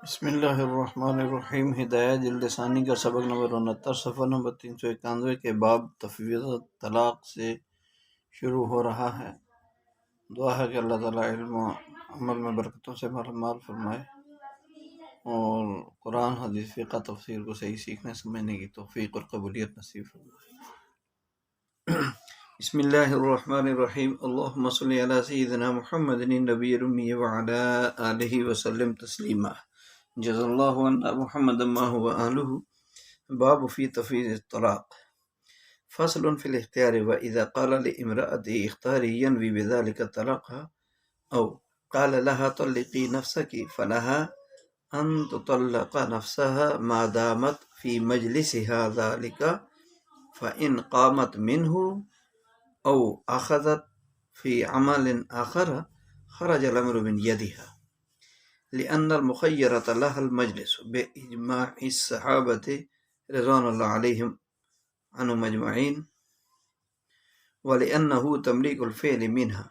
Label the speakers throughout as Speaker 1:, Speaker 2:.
Speaker 1: بسم اللہ الرحمن الرحیم۔ ہدایہ جلد ثانی کا سبق نمبر 69 صفحہ نمبر 391 کے باب تفویض طلاق سے شروع ہو رہا ہے۔ دعا ہے کہ اللہ تعالیٰ علم و عمل میں برکتوں سے مال فرمائے اور قرآن حدیث فقہ تفسیر کو صحیح سیکھنے سمجھنے کی توفیق اور قبولیت نصیب فرمائے۔ بسم اللہ الرحمن الرحیم۔ اللہم صلی علی سیدنا محمد النبی الامی وعلی آلہ وسلم تسلیما۔ جزا اللہ عنا محمد ما هو آلہ۔ باب فی تفویض الطلاق۔ فصل فی الاختیار وإذا قال لامرأة اختاری ینوی بذلك الطلاق او قال لها طلقی نفسك فلها ان تطلق نفسها ما دامت في مجلسها ذلك فإن قامت منه او اخذت في عمل آخر خرج الامر من يدها، لأن المخيرة لها المجلس بإجماع الصحابة رضوان الله عليهم عنهم أجمعين، ولأنه تمليك الفعل منها،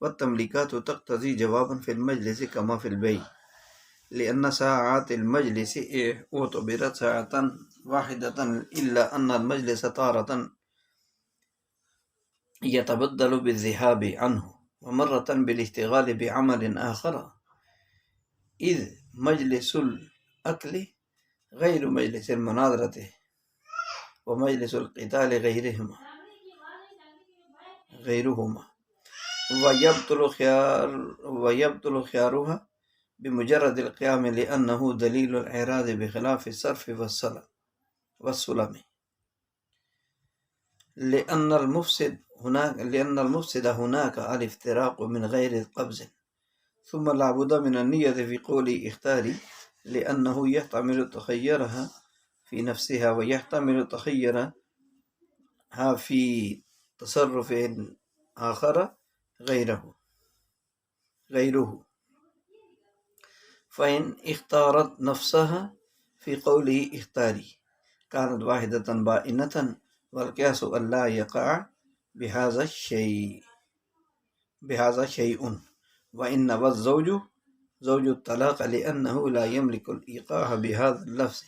Speaker 1: والتمليكات تقتضي جوابا في المجلس كما في البيع، لأن ساعات المجلس اعتبرت ساعة واحدة، إلا أن المجلس تارة يتبدل بالذهاب عنه ومرة بالاشتغال بعمل آخر، إذ مجلس الأكل غير مجلس المناظرة ومجلس القتال غيرهما ويبطل خيارها بمجرد القيام، لأنه دليل الإعراض بخلاف الصرف والسلم، لأن المفسد هناك الافتراق من غير قبض، ثم لا بد من النية في قول اختاري، لأنه يحتمل تخيرها في نفسها ويحتمل تخيرها في تصرف آخر غيره، فإن اختارت نفسها في قوله اختاري كانت واحدة بائنة، والقياس ألا يقع بهذا شيء، وإن والزوج زوج الطلاق لأنه لا يملك الإيقاع بهذا اللفظ،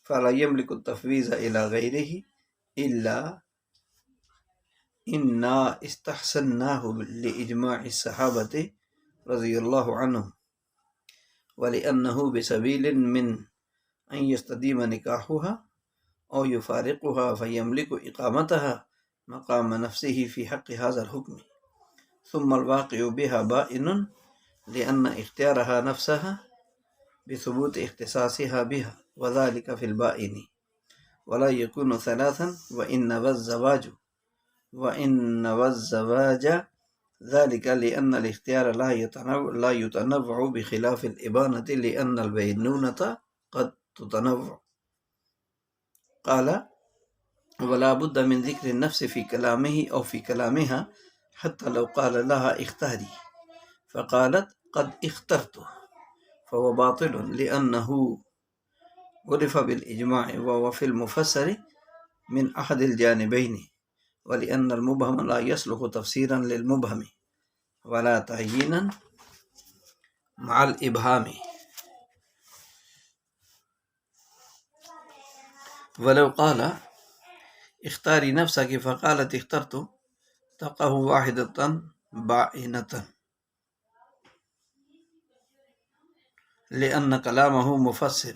Speaker 1: فلا يملك التفويض إلى غيره إلا إنا استحسناه لإجماع الصحابة رضي الله عنهم، ولأنه بسبيل من أن يستديم نكاحها أو يفارقها فيملك إقامتها مقام نفسه في حق هذا الحكم، ثم الواقع بها بائن، لأن اختيارها نفسها بثبوت اختصاصها بها، وذلك في البائن ولا يكون ثلاثا، وإن والزواج ذلك لأن الاختيار لا يتنوع بخلاف الإبانة، لأن البينونة قد تتنوع. قال ولا بد من ذكر النفس في كلامه أو في كلامها، حتى لو قال لها اختاري فقالت قد اخترت فهو باطل، لأنه عرف بالإجماع وهو في المفسر من أحد الجانبين، ولأن المبهم لا يصلح تفسيرا للمبهم ولا تعيينا مع الإبهام، ولو قال اختاري نفسك فقالت اخترت تقع واحدة بائنة، لأن كلامه مفسر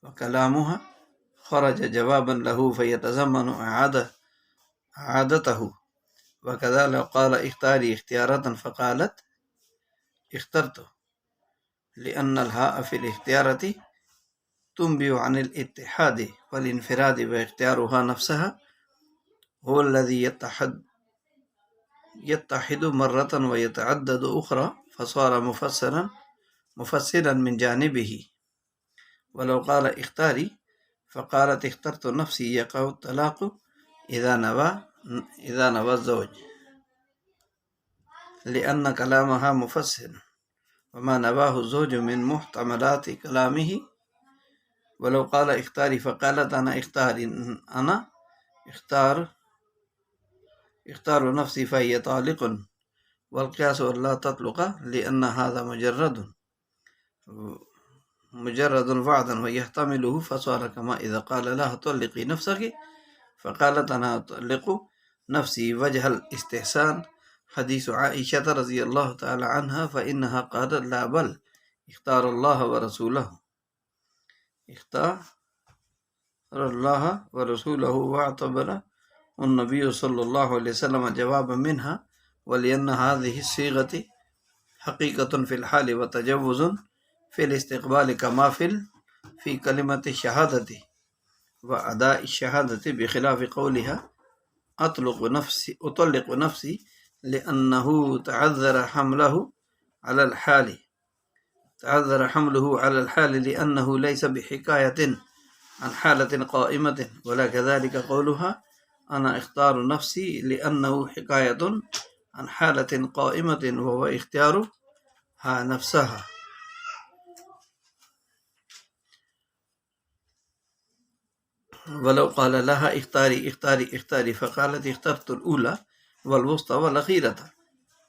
Speaker 1: وكلامها خرج جوابا له فيتزمن إعادته، وكذا لو قال اختاري اختيارة فقالت اخترت، لأن الهاء في الاختيارة تنبئ عن الاتحاد والانفراد، واختيارها نفسها هو الذي يتحد مرة ويتعدد أخرى، فصار مفسرا من جانبه. ولو قال اختاري فقالت اخترت نفسي يقع الطلاق إذا نوى الزوج، لأن كلامها مفسر وما نواه الزوج من محتملات كلامه. ولو قال اختاري فقالت أنا اختار نفسي فهي طالق، والقياس ألا تطلق، لأن هذا مجرد مجرد وعدا ويحتمله فصار كما إذا قال لها طلقي نفسك فقالت أنا أطلق نفسي وجه الاستحسان حديث عائشة رضي الله تعالى عنها فإنها قالت لا بل اختار الله ورسوله واعتبر النبي صلى الله عليه وسلم جوابا منها ولأن هذه الصيغة حقيقة في الحال وتجوز في الاستقبال كما في كلمة الشهادة وأداء الشهادة بخلاف قولها أطلق نفسي لأنه تعذر حمله على الحال لأنه ليس بحكاية عن حالة قائمة ولا كذلك قولها أنا اختار نفسي لأنه حكاية عن حالة قائمة وهو اختيارها نفسها. ولو قال لها اختاري فقالت اخترت الأولى والوسطى والأخيرة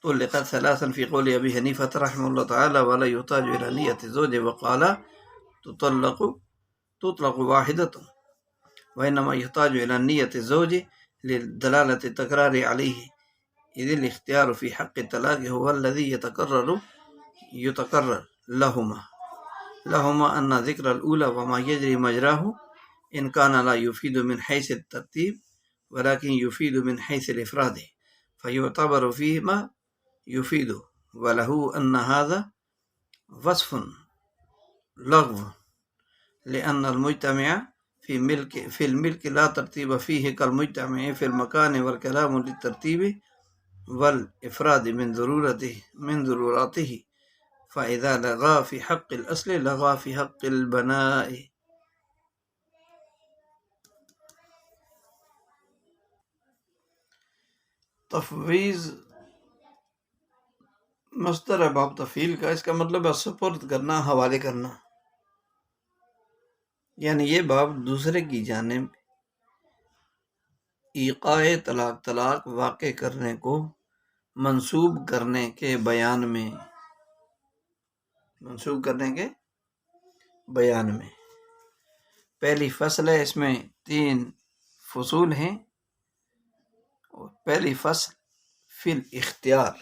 Speaker 1: طلقت ثلاثا في قول أبي حنيفة رحمه الله تعالى ولا يحتاج إلى نية الزوج وقال تطلق واحدة وإنما يحتاج إلى نية الزوج لدلالة التكرار عليه إذ الاختيار في حق الطلاق هو الذي يتكرر لهما أن ذكر الأولى وما يجري مجراه إن كان لا يفيد من حيث الترتيب ولكن يفيد من حيث الإفراد فيعتبر فيما يفيد وله أن هذا وصف لغو لأن المجتمع في الملك لا ترتيب فيه كالمجتمع في المكان والكلام للترتيب والإفراد من ضروراته فإذا لغى في حق الأصل لغى في حق البناء. تفویض مصدر ہے باب تفعیل کا، اس کا مطلب ہے سپرد کرنا، حوالے کرنا، یعنی یہ باب دوسرے کی جانب ایقاع طلاق واقع کرنے کو منسوب کرنے کے بیان میں پہلی فصل ہے، اس میں 3 فصول ہیں. پہلی فصل فی الاختیار،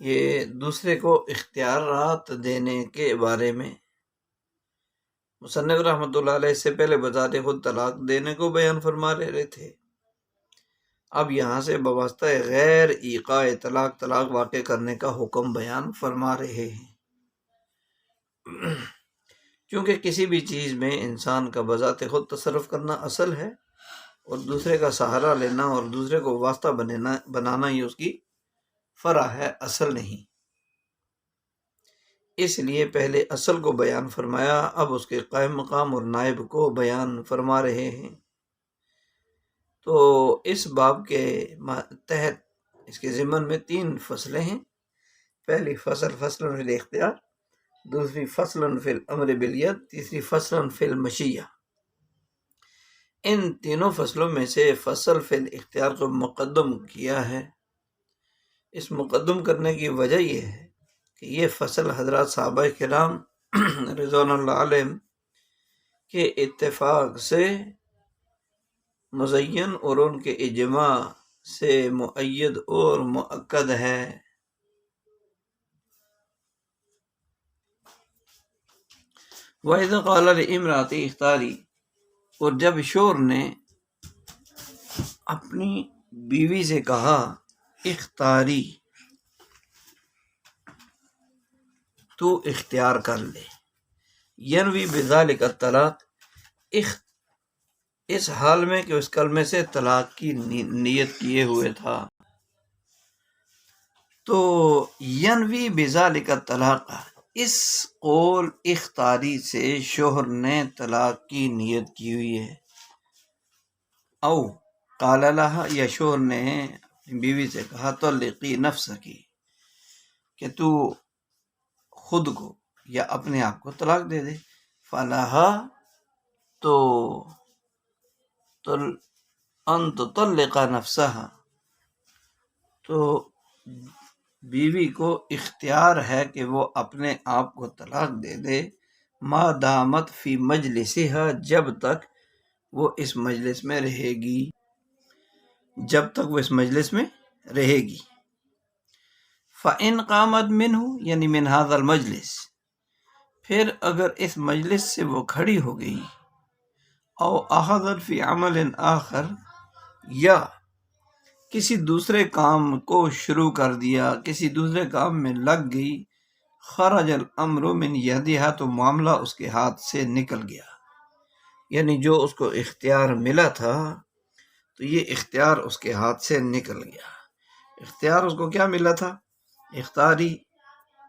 Speaker 1: یہ دوسرے کو اختیارات دینے کے بارے میں. مصنف رحمۃ اللہ علیہ سے پہلے بذات خود طلاق دینے کو بیان فرما رہے تھے، اب یہاں سے بواسطہ غیر ایقاع طلاق واقع کرنے کا حکم بیان فرما رہے ہیں. چونکہ کسی بھی چیز میں انسان کا بذات خود تصرف کرنا اصل ہے اور دوسرے کا سہارا لینا اور دوسرے کو واسطہ بنانا ہی اس کی فرع ہے، اصل نہیں. اس لیے پہلے اصل کو بیان فرمایا، اب اس کے قائم مقام اور نائب کو بیان فرما رہے ہیں. تو اس باب کے تحت اس کے ضمن میں 3 فصلیں ہیں. پہلی فصل فی الاختیار، دوسری فصل فی الامر بالید، تیسری فصل فی المشیہ. ان تینوں فصلوں میں سے فصل فی الاختیار کو مقدم کیا ہے. اس مقدم کرنے کی وجہ یہ ہے کہ یہ فصل حضرات صحابہ کرام رضوان اللہ علیہم کے اتفاق سے مزین اور ان کے اجماع سے مؤید اور مؤکد ہے. وَإِذَا قَالَ لِامْرَأَتِ اختاری، اور جب شوہر نے اپنی بیوی سے کہا اختاری، تو اختیار کر لے، ینوی بذالک الطلاق، اس حال میں کہ اس کلمے سے طلاق کی نیت کیے ہوئے تھا. تو ینوی بذالک الطلاق، اس قول اختاری سے شوہر نے طلاق کی نیت کی ہوئی ہے. او قال لها، یا شوہر نے بیوی سے کہا طلقی نفسکی، کہ تو خود کو یا اپنے آپ کو طلاق دے دے. فلاحا، تو ان تطلق نفسها، تو بیوی کو اختیار ہے کہ وہ اپنے آپ کو طلاق دے دے. ما دامت فی مجلسہا، جب تک وہ اس مجلس میں رہے گی، جب تک وہ اس مجلس میں رہے گی۔ فَإِنْ قَامَتْ مِنْهُ، یعنی من هذا المجلس، پھر اگر اس مجلس سے وہ کھڑی ہو گئی، او اخذت فی عمل آخر، یا کسی دوسرے کام کو شروع کر دیا، کسی دوسرے کام میں لگ گئی، خرج الامر من یدہا، تو معاملہ اس کے ہاتھ سے نکل گیا، یعنی جو اس کو اختیار ملا تھا تو یہ اختیار اس کے ہاتھ سے نکل گیا۔ اختیار اس کو کیا ملا تھا؟ اختیاری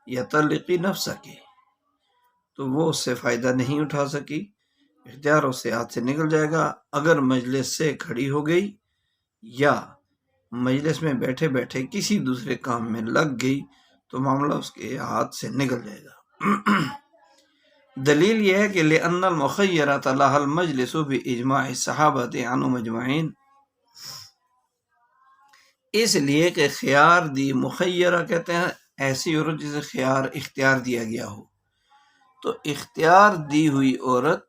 Speaker 1: یا تلقی نفس کی، تو وہ اس سے فائدہ نہیں اٹھا سکی، اختیار اس سے ہاتھ سے نکل جائے گا اگر مجلس سے کھڑی ہو گئی یا مجلس میں بیٹھے بیٹھے کسی دوسرے کام میں لگ گئی، تو معاملہ اس کے ہاتھ سے نکل جائے گا۔ دلیل یہ ہے کہ لأن المخیرۃ لها المجلس باجماع الصحابۃ عنهم اجمعین، اس لیے کہ خیار دی، مخیرہ کہتے ہیں ایسی عورت جسے خیار اختیار دیا گیا ہو، تو اختیار دی ہوئی عورت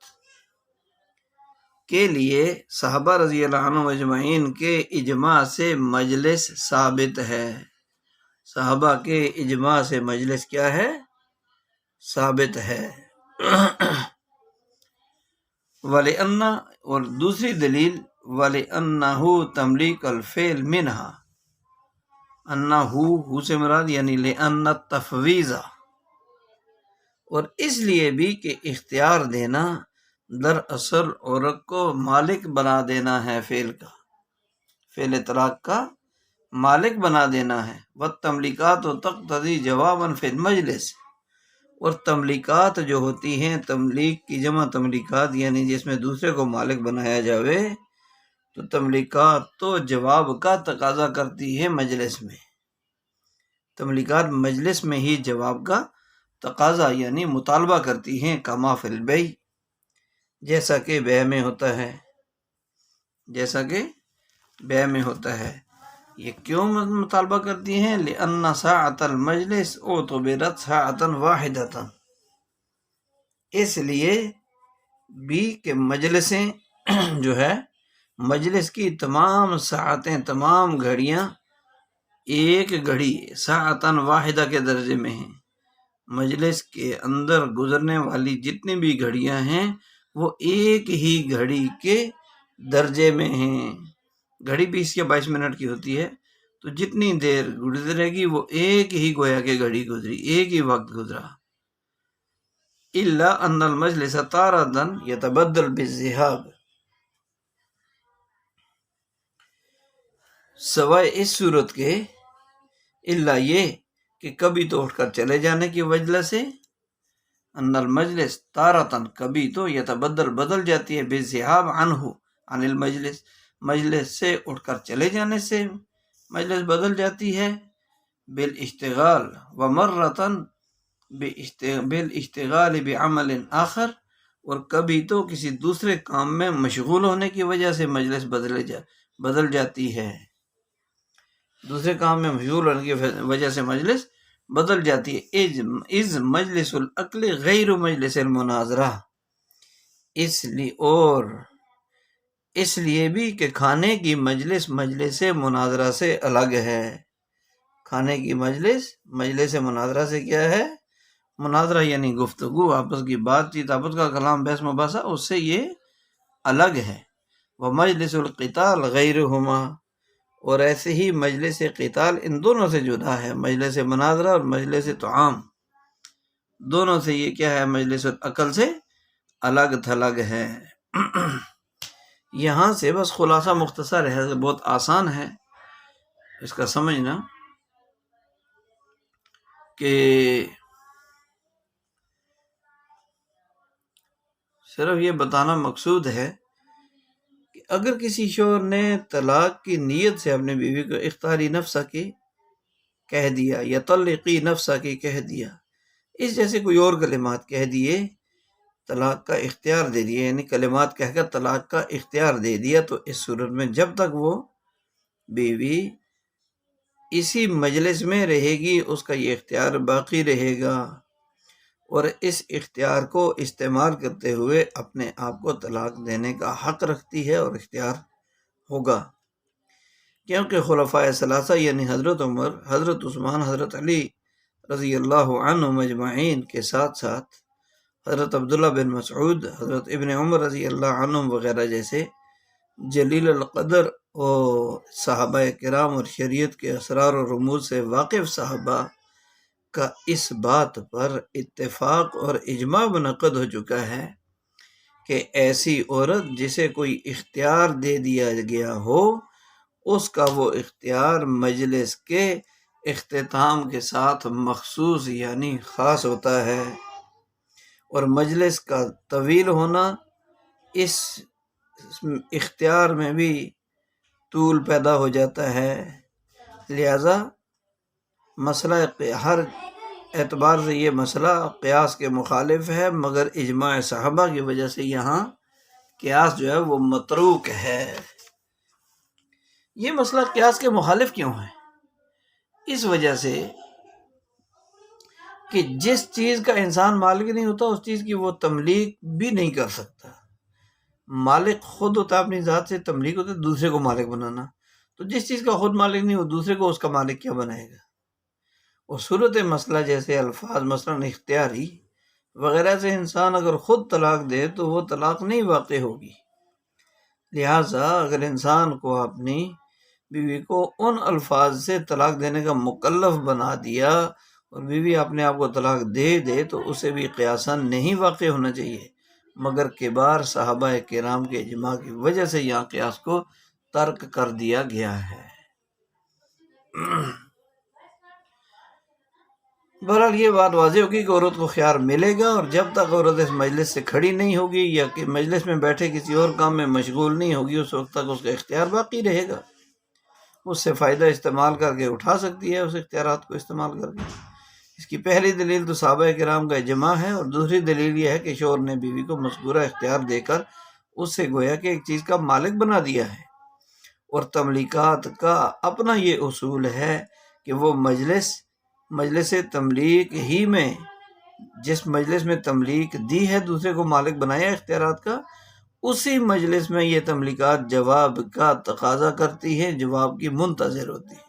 Speaker 1: کے لیے صحابہ رضی اللہ عنہ اجمعین کے اجماع سے مجلس ثابت ہے، صحابہ کے اجماع سے مجلس کیا ہے؟ ثابت ہے۔ وَلِأَنَّ، اور دوسری دلیل وَلِأَنَّهُ تملیک الفعل منہا، ہو سے مراد یعنی لأن التفویض، اور اس لیے بھی کہ اختیار دینا دراصل عورت کو مالک بنا دینا ہے، فعل کا، فعل طلاق کا مالک بنا دینا ہے۔ والتملیکات تقتضی جوابا فی المجلس، اور تملیکات جو ہوتی ہیں، تملیک کی جمع تملیکات یعنی جس میں دوسرے کو مالک بنایا جاوے، تو تملیکات تو جواب کا تقاضا کرتی ہے مجلس میں، تملیکات مجلس میں ہی جواب کا تقاضا یعنی مطالبہ کرتی ہیں، کما فی البیع، جیسا کہ بیع میں ہوتا ہے، جیسا کہ بیع میں ہوتا ہے۔ یہ کیوں مطالبہ کرتی ہیں؟ لأن ساعة المجلس اعتبرت ساعة واحدة، اس لیے بھی کہ مجلسیں جو ہے، مجلس کی تمام ساعتیں، تمام گھڑیاں ایک گھڑی ساعة واحدہ کے درجے میں ہیں، مجلس کے اندر گزرنے والی جتنی بھی گھڑیاں ہیں وہ ایک ہی گھڑی کے درجے میں ہیں۔ گھڑی 20 یا 22 منٹ کی ہوتی ہے، تو جتنی دیر گزرے گی وہ ایک ہی گویا کہ گھڑی گزری، ایک ہی وقت گزرا۔ الا ان المجلس تارۃ یتبدل بالذهاب، سوائے اس صورت کے، الا یہ کہ کبھی تو اٹھ کر چلے جانے کی وجہ سے، ان المجلس تارتن، کبھی تو یتبدل بدل جاتی ہے، بالذهاب عنہ، عن المجلس، مجلس سے اٹھ کر چلے جانے سے مجلس بدل جاتی ہے، بالاشتغال، ومرتن بالاشتغال بعمل آخر، اور کبھی تو کسی دوسرے کام میں مشغول ہونے کی وجہ سے مجلس بدل جاتی ہے، دوسرے کام میں مشغول ہونے کی وجہ سے مجلس بدل جاتی ہے۔ از مجلس العقل غیر مجلس المناظرہ، اس لیے بھی کہ کھانے کی مجلس مجلس مناظرہ سے الگ ہے، کھانے کی مجلس مجلس مناظرہ سے کیا ہے؟ مناظرہ یعنی گفتگو، آپس کی بات چیت، آپس کا کلام، بحث مباحثہ، اس سے یہ الگ ہے۔ ومجلس القتال غیرہما، اور ایسے ہی مجلس قتال ان دونوں سے جدا ہے، مجلس مناظرہ اور مجلس طعام، دونوں سے یہ کیا ہے؟ مجلس العقل سے الگ تھلگ ہے۔ یہاں سے بس خلاصہ مختصر ہے، بہت آسان ہے اس کا سمجھنا، کہ صرف یہ بتانا مقصود ہے کہ اگر کسی شوہر نے طلاق کی نیت سے اپنے بیوی کو اختیاری نفسہ کی کہہ دیا یا طلقی نفسہ کی کہہ دیا، اس جیسے کوئی اور کلمات کہہ دیے، طلاق کا اختیار دے دیا، یعنی کلمات کہہ کر طلاق کا اختیار دے دیا، تو اس صورت میں جب تک وہ بیوی اسی مجلس میں رہے گی اس کا یہ اختیار باقی رہے گا، اور اس اختیار کو استعمال کرتے ہوئے اپنے آپ کو طلاق دینے کا حق رکھتی ہے اور اختیار ہوگا، کیونکہ خلفائے ثلاثہ یعنی حضرت عمر، حضرت عثمان، حضرت علی رضی اللہ عنہ مجمعین کے ساتھ ساتھ حضرت عبداللہ بن مسعود، حضرت ابن عمر رضی اللہ عنہ وغیرہ جیسے جلیل القدر اور صحابہ کرام اور شریعت کے اسرار و رموز سے واقف صحابہ کا اس بات پر اتفاق اور اجماع منعقد ہو چکا ہے کہ ایسی عورت جسے کوئی اختیار دے دیا گیا ہو، اس کا وہ اختیار مجلس کے اختتام کے ساتھ مخصوص یعنی خاص ہوتا ہے، اور مجلس کا طویل ہونا اس اختیار میں بھی طول پیدا ہو جاتا ہے۔ لہذا مسئلہ ہر اعتبار سے یہ مسئلہ قیاس کے مخالف ہے، مگر اجماع صحابہ کی وجہ سے یہاں قیاس جو ہے وہ متروک ہے۔ یہ مسئلہ قیاس کے مخالف کیوں ہے؟ اس وجہ سے کہ جس چیز کا انسان مالک نہیں ہوتا اس چیز کی وہ تملیک بھی نہیں کر سکتا۔ مالک خود ہوتا ہے اپنی ذات سے، تملیک ہوتا ہے دوسرے کو مالک بنانا، تو جس چیز کا خود مالک نہیں ہو دوسرے کو اس کا مالک کیا بنائے گا؟ اور صورت مسئلہ جیسے الفاظ مثلا اختیاری وغیرہ سے انسان اگر خود طلاق دے تو وہ طلاق نہیں واقع ہوگی۔ لہٰذا اگر انسان کو اپنی بیوی کو ان الفاظ سے طلاق دینے کا مکلف بنا دیا اور بیوی اپنے آپ کو طلاق دے دے تو اسے بھی قیاساً نہیں واقع ہونا چاہیے، مگر کبار صحابہ کرام کے اجماع کی وجہ سے یہاں قیاس کو ترک کر دیا گیا ہے۔ بہرحال یہ بات واضح ہوگی کہ عورت کو خیار ملے گا، اور جب تک عورت اس مجلس سے کھڑی نہیں ہوگی یا کہ مجلس میں بیٹھے کسی اور کام میں مشغول نہیں ہوگی، اس وقت تک اس کا اختیار باقی رہے گا۔ اس سے فائدہ استعمال کر کے اٹھا سکتی ہے، اس اختیارات کو استعمال کر کے۔ اس کی پہلی دلیل تو صحابہ کرام کا اجماع ہے، اور دوسری دلیل یہ ہے کہ شوہر نے بیوی کو مذکورہ اختیار دے کر اس سے گویا کہ ایک چیز کا مالک بنا دیا ہے، اور تملیکات کا اپنا یہ اصول ہے کہ وہ مجلس تملیک ہی میں، جس مجلس میں تملیک دی ہے دوسرے کو مالک بنایا اختیارات کا، اسی مجلس میں یہ تملیکات جواب کا تقاضا کرتی ہے، جواب کی منتظر ہوتی ہے۔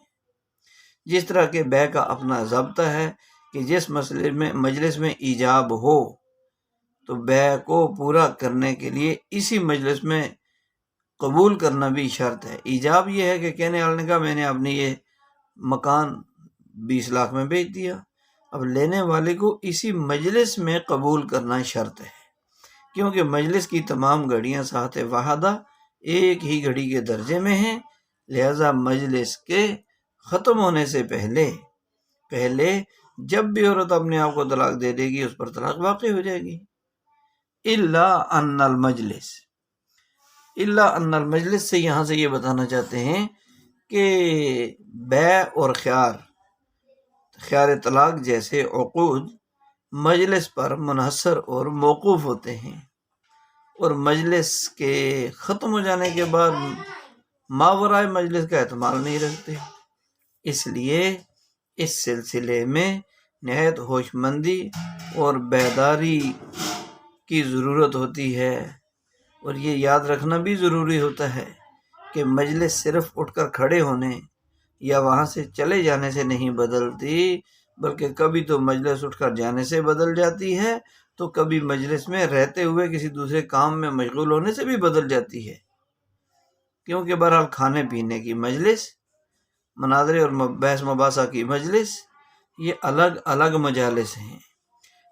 Speaker 1: جس طرح کہ بیع کا اپنا ضابطہ ہے کہ جس مجلس میں ایجاب ہو تو بیع کو پورا کرنے کے لیے اسی مجلس میں قبول کرنا بھی شرط ہے۔ ایجاب یہ ہے کہ کہنے والے نے کہا میں نے اپنی یہ مکان 20 لاکھ میں بیچ دیا، اب لینے والے کو اسی مجلس میں قبول کرنا شرط ہے، کیونکہ مجلس کی تمام گھڑیاں ساعت واحدہ ایک ہی گھڑی کے درجے میں ہیں، لہذا مجلس کے ختم ہونے سے پہلے جب بھی عورت اپنے آپ کو طلاق دے دے گی اس پر طلاق واقع ہو جائے گی۔ الا ان المجلس سے یہاں سے یہ بتانا چاہتے ہیں کہ بیع اور خیار طلاق جیسے عقود مجلس پر منحصر اور موقوف ہوتے ہیں، اور مجلس کے ختم ہو جانے کے بعد ماورائے مجلس کا احتمال نہیں رکھتے۔ اس لیے اس سلسلے میں نہایت ہوش مندی اور بیداری کی ضرورت ہوتی ہے، اور یہ یاد رکھنا بھی ضروری ہوتا ہے کہ مجلس صرف اٹھ کر کھڑے ہونے یا وہاں سے چلے جانے سے نہیں بدلتی، بلکہ کبھی تو مجلس اٹھ کر جانے سے بدل جاتی ہے، تو کبھی مجلس میں رہتے ہوئے کسی دوسرے کام میں مشغول ہونے سے بھی بدل جاتی ہے، کیونکہ بہرحال کھانے پینے کی مجلس، مناظرے اور بحث مباحثہ کی مجلس یہ الگ الگ مجالس ہیں۔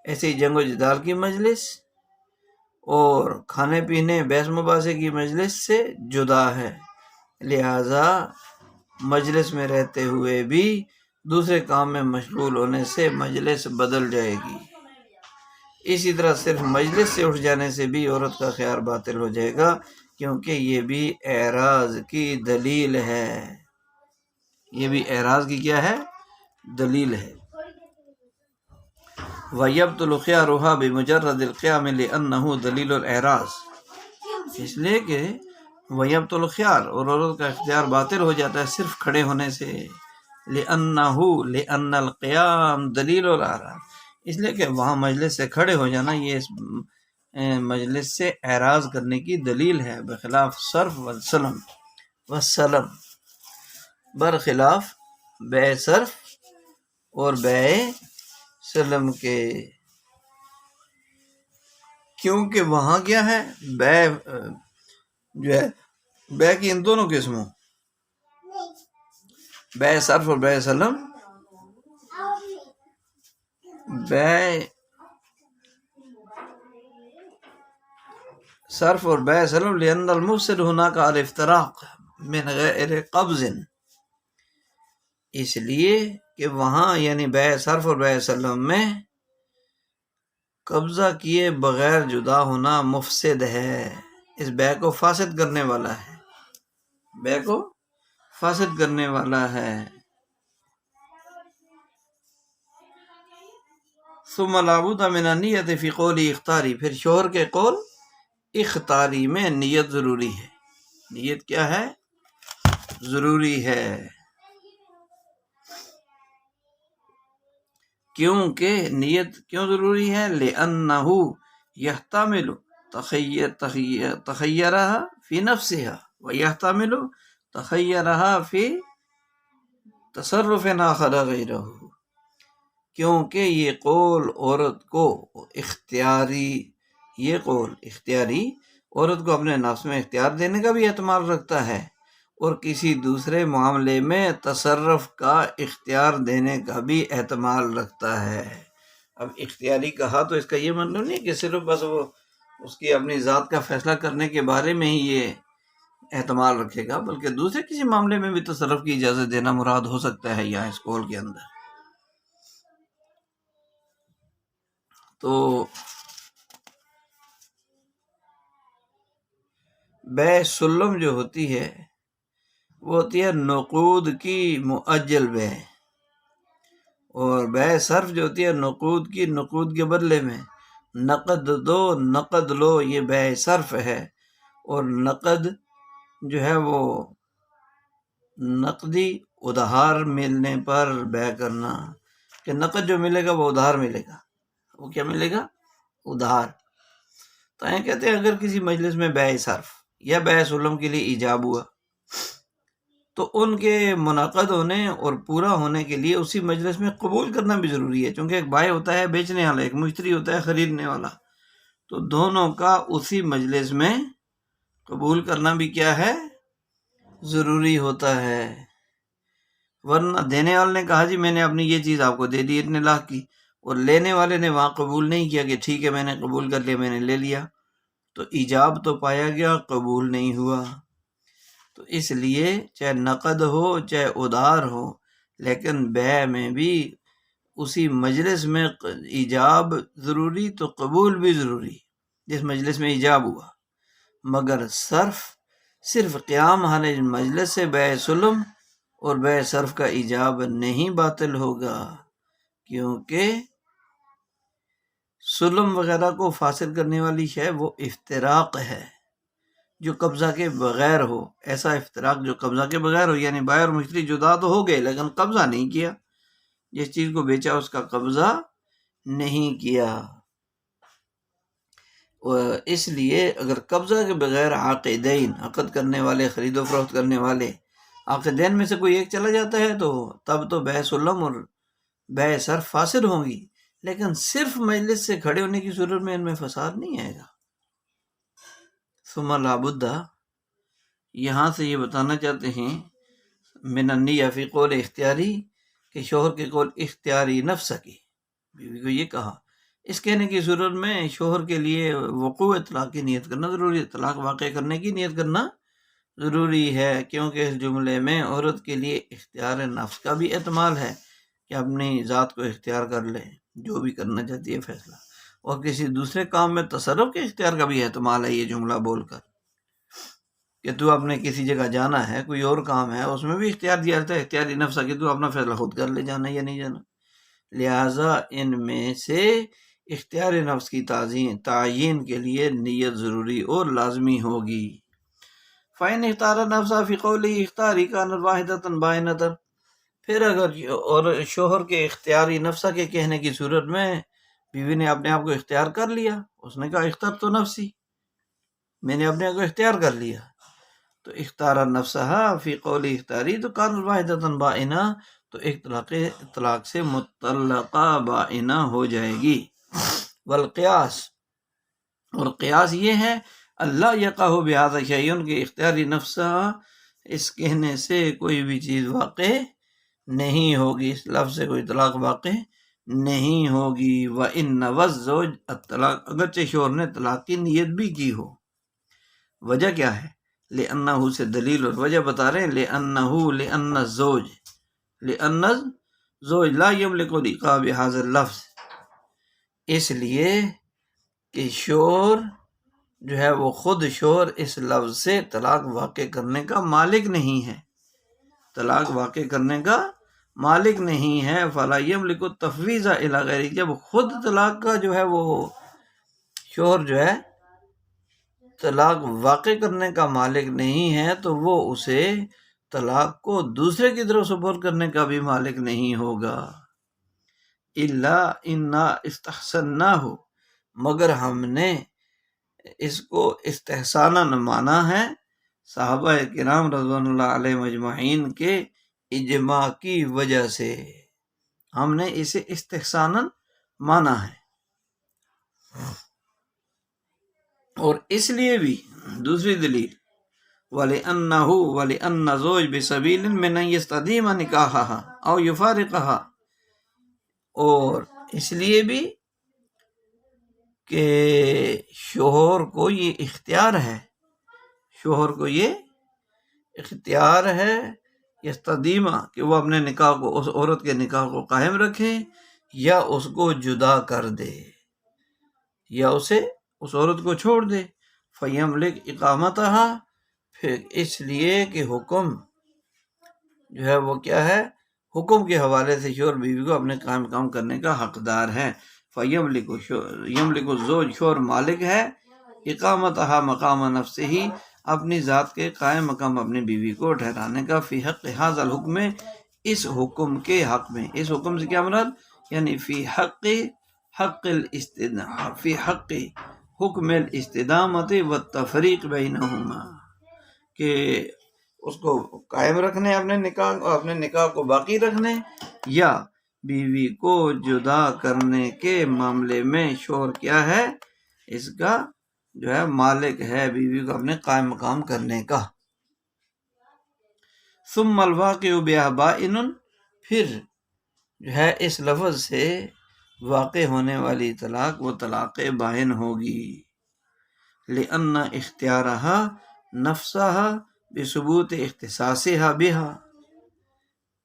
Speaker 1: ایسے ہی جنگ و جدال کی مجلس اور کھانے پینے بحث مباحثے کی مجلس سے جدا ہے، لہذا مجلس میں رہتے ہوئے بھی دوسرے کام میں مشغول ہونے سے مجلس بدل جائے گی۔ اسی طرح صرف مجلس سے اٹھ جانے سے بھی عورت کا خیار باطل ہو جائے گا، کیونکہ یہ بھی اعراض کی دلیل ہے۔ یہ بھی اعراض کی کیا ہے؟ دلیل ہے۔ وَيَبْطُلُ خِيَارُهَا بِمُجَرَّدِ الْقِيَامِ لِأَنَّهُ دَلِيلُ الْإِعْرَاضِ، اس لیے کہ وَيَبْطُلُ خِيَار، اور عورت کا اختیار باطل ہو جاتا ہے صرف کھڑے ہونے سے، لِأَنَّ الْقِيَامَ دَلِيلُ الْإِعْرَاضِ، اس لیے کہ وہاں مجلس سے کھڑے ہو جانا یہ اس مجلس سے اعراض کرنے کی دلیل ہے، بخلاف صرف والسلم، برخلاف بے صرف اور بے سلم کے، کیونکہ وہاں کیا ہے، بے جو ہے بے کی ان دونوں قسموں، بے صرف اور بے سلم، بے صرف اور بے سلم لأن المفسد هناك الافتراق من غیر قبض، اس لیے کہ وہاں یعنی بے صرف اور بے سلم میں قبضہ کیے بغیر جدا ہونا مفسد ہے، اس بے کو فاسد کرنے والا ہے، بے کو فاسد کرنے والا ہے۔ ثم لابد من النیت فی قول اختاری، پھر شوہر کے قول اختاری میں نیت ضروری ہے، نیت کیا ہے، ضروری ہے، کیونکہ نیت کیوں ضروری ہے، لأنہ یحتمل تخیرها فی نفسها ویحتمل تخیرها فی تصرف آخر غیرہ، کیونکہ یہ قول عورت کو اختیاری، یہ قول اختیاری عورت کو اپنے نفس میں اختیار دینے کا بھی احتمال رکھتا ہے اور کسی دوسرے معاملے میں تصرف کا اختیار دینے کا بھی احتمال رکھتا ہے۔ اب اختیاری کہا تو اس کا یہ مطلب نہیں کہ صرف بس وہ اس کی اپنی ذات کا فیصلہ کرنے کے بارے میں ہی یہ احتمال رکھے گا، بلکہ دوسرے کسی معاملے میں بھی تصرف کی اجازت دینا مراد ہو سکتا ہے یہاں اس قول کے اندر۔ تو بے سلم جو ہوتی ہے وہ ہوتی ہے نقود کی مؤجل بے، اور بے صرف جو ہوتی ہے نقود کی، نقود کے بدلے میں نقد دو نقد لو، یہ بے صرف ہے، اور نقد جو ہے وہ نقدی ادھار ملنے پر بے کرنا، کہ نقد جو ملے گا وہ ادھار ملے گا، وہ کیا ملے گا، ادھار۔ تو یہ کہتے ہیں اگر کسی مجلس میں بے صرف یا بے سلم کے لیے ایجاب ہوا تو ان کے منعقد ہونے اور پورا ہونے کے لیے اسی مجلس میں قبول کرنا بھی ضروری ہے، چونکہ ایک بائع ہوتا ہے بیچنے والا، ایک مشتری ہوتا ہے خریدنے والا، تو دونوں کا اسی مجلس میں قبول کرنا بھی کیا ہے، ضروری ہوتا ہے۔ ورنہ دینے والے نے کہا جی میں نے اپنی یہ چیز آپ کو دے دی اتنے لاکھ کی، اور لینے والے نے وہاں قبول نہیں کیا کہ ٹھیک ہے میں نے قبول کر لیا، میں نے لے لیا، تو ایجاب تو پایا گیا، قبول نہیں ہوا۔ تو اس لیے چاہے نقد ہو چاہے ادھار ہو، لیکن بے میں بھی اسی مجلس میں ایجاب ضروری تو قبول بھی ضروری، جس مجلس میں ایجاب ہوا، مگر صرف قیام حال مجلس سے بے سلم اور بے صرف کا ایجاب نہیں باطل ہوگا، کیونکہ سلم وغیرہ کو فاسد کرنے والی شے وہ افتراق ہے جو قبضہ کے بغیر ہو، ایسا افتراق جو قبضہ کے بغیر ہو، یعنی بائع اور مشتری جدا تو ہو گئے لیکن قبضہ نہیں کیا، جس چیز کو بیچا اس کا قبضہ نہیں کیا۔ اس لیے اگر قبضہ کے بغیر عاقدین، عقد کرنے والے، خرید و فروخت کرنے والے عاقدین میں سے کوئی ایک چلا جاتا ہے تو تب تو بے سلم اور بے صرف فاسد ہوں گی، لیکن صرف مجلس سے کھڑے ہونے کی صورت میں ان میں فساد نہیں آئے گا۔ ثم لابد، یہاں سے یہ بتانا چاہتے ہیں، من النیہ فی قول اختیاری، کہ شوہر کے قول اختیاری نفس کی، بیوی کو یہ کہا، اس کہنے کی صورت میں شوہر کے لیے وقوع طلاق کی نیت کرنا ضروری ہے، طلاق واقع کرنے کی نیت کرنا ضروری ہے، کیونکہ اس جملے میں عورت کے لیے اختیار نفس کا بھی احتمال ہے کہ اپنی ذات کو اختیار کر لے، جو بھی کرنا چاہتی ہے فیصلہ، اور کسی دوسرے کام میں تصرف کے اختیار کا بھی احتمال ہے، یہ جملہ بول کر کہ تو اپنے کسی جگہ جانا ہے، کوئی اور کام ہے، اس میں بھی اختیار دیا جاتا ہے، اختیاری نفس کہ تو اپنا فیصلہ خود کر لے جانا یا نہیں جانا، لہٰذا ان میں سے اختیار نفس کی تعیین کے لیے نیت ضروری اور لازمی ہوگی۔ فَإِنْ اخْتَارَ نَفْسَ فِي قَوْلِهِ اختاری كَانَتْ وَاحِدَةً بَائِنَةً، پھر اگر اور شوہر کے اختیاری نفسہ کے کہنے کی صورت میں بیوی نے اپنے آپ کو اختیار کر لیا، اس نے کہا اخترت نفسی، میں نے اپنے آپ کو اختیار کر لیا، تو اختار نفسہا فی قول اختاری تو کان واحدۃ بائنہ، تو ایک طلاق سے مطلقہ بائنہ ہو جائے گی۔ والقیاس، اور قیاس یہ ہے اللہ یقع بہذا شیء، کہ اختیاری نفسہ اس کہنے سے کوئی بھی چیز واقع نہیں ہوگی، اس لفظ سے کوئی طلاق واقع نہیں ہوگی۔ وَإِنَّ وَالزَّوْجَ الطلاق، اگرچہ شوہر نے طلاق کی نیت بھی کی ہو۔ وجہ کیا ہے؟ لِأَنَّهُ سے دلیل اور وجہ بتا رہے ہیں، لِأَنَّ الزَّوْج لَا يَمْلِكُ الْإِيقَاعَ بِهَذَا اللَّفْظ، اس لیے کہ شوہر جو ہے وہ خود شوہر اس لفظ سے طلاق واقع کرنے کا مالک نہیں ہے، طلاق واقع کرنے کا مالک نہیں ہے۔ فلا یملک التفویض الی غیرہ، جب خود طلاق کا جو ہے وہ شوہر جو ہے طلاق واقع کرنے کا مالک نہیں ہے، تو وہ اسے طلاق کو دوسرے کی طرف سپرد کرنے کا بھی مالک نہیں ہوگا۔ الا انا استحسناہ، مگر ہم نے اس کو استحسانا مانا ہے صحابہ کرام رضوان اللہ علیہ مجمعین کے اجماع کی وجہ سے، ہم نے اسے استحسانا مانا ہے۔ اور اس لیے بھی دوسری دلیل وَلِأَنَّ زوج بِسَبِيلٍ مِّنْ أَن يَسْتَدِيمَ نِكَاحَهَا أَوْ يُفَارِقَهَا، اور اس لیے بھی کہ شوہر کو یہ اختیار ہے، شوہر کو یہ اختیار ہے یستدیمہ، کہ وہ اپنے نکاح کو، اس عورت کے نکاح کو قائم رکھے یا اس کو جدا کر دے، یا اسے اس عورت کو چھوڑ دے۔ فَيَمْلِكْ اِقَامَتَهَا، پھر اس لیے کہ حکم جو ہے وہ کیا ہے، حکم کے حوالے سے شوہر بیوی کو اپنے قائم مقام کرنے کا حقدار ہے۔ یملک الزوج، شوہر مالک ہے، اقامتہا مقام نفسہ، اپنی ذات کے قائم مقام اپنی بیوی کو ٹھہرانے کا، فی حق ھذا الحکم، اس حکم کے حق میں، اس حکم سے کیا مراد، یعنی فی حق حکم الاستدامت والتفریق بینہما، کہ اس کو قائم رکھنے اپنے نکاح، اور اپنے نکاح کو باقی رکھنے، یا بیوی کو جدا کرنے کے معاملے میں شوہر کیا ہے، اس کا جو ہے مالک ہے بیوی کو اپنے قائم مقام کرنے کا۔ ثم الواقع بها بائن، پھر جو ہے اس لفظ سے واقع ہونے والی طلاق وہ طلاق بائن ہوگی۔ لأن اختیارها نفسها بثبوت اختصاصها بها،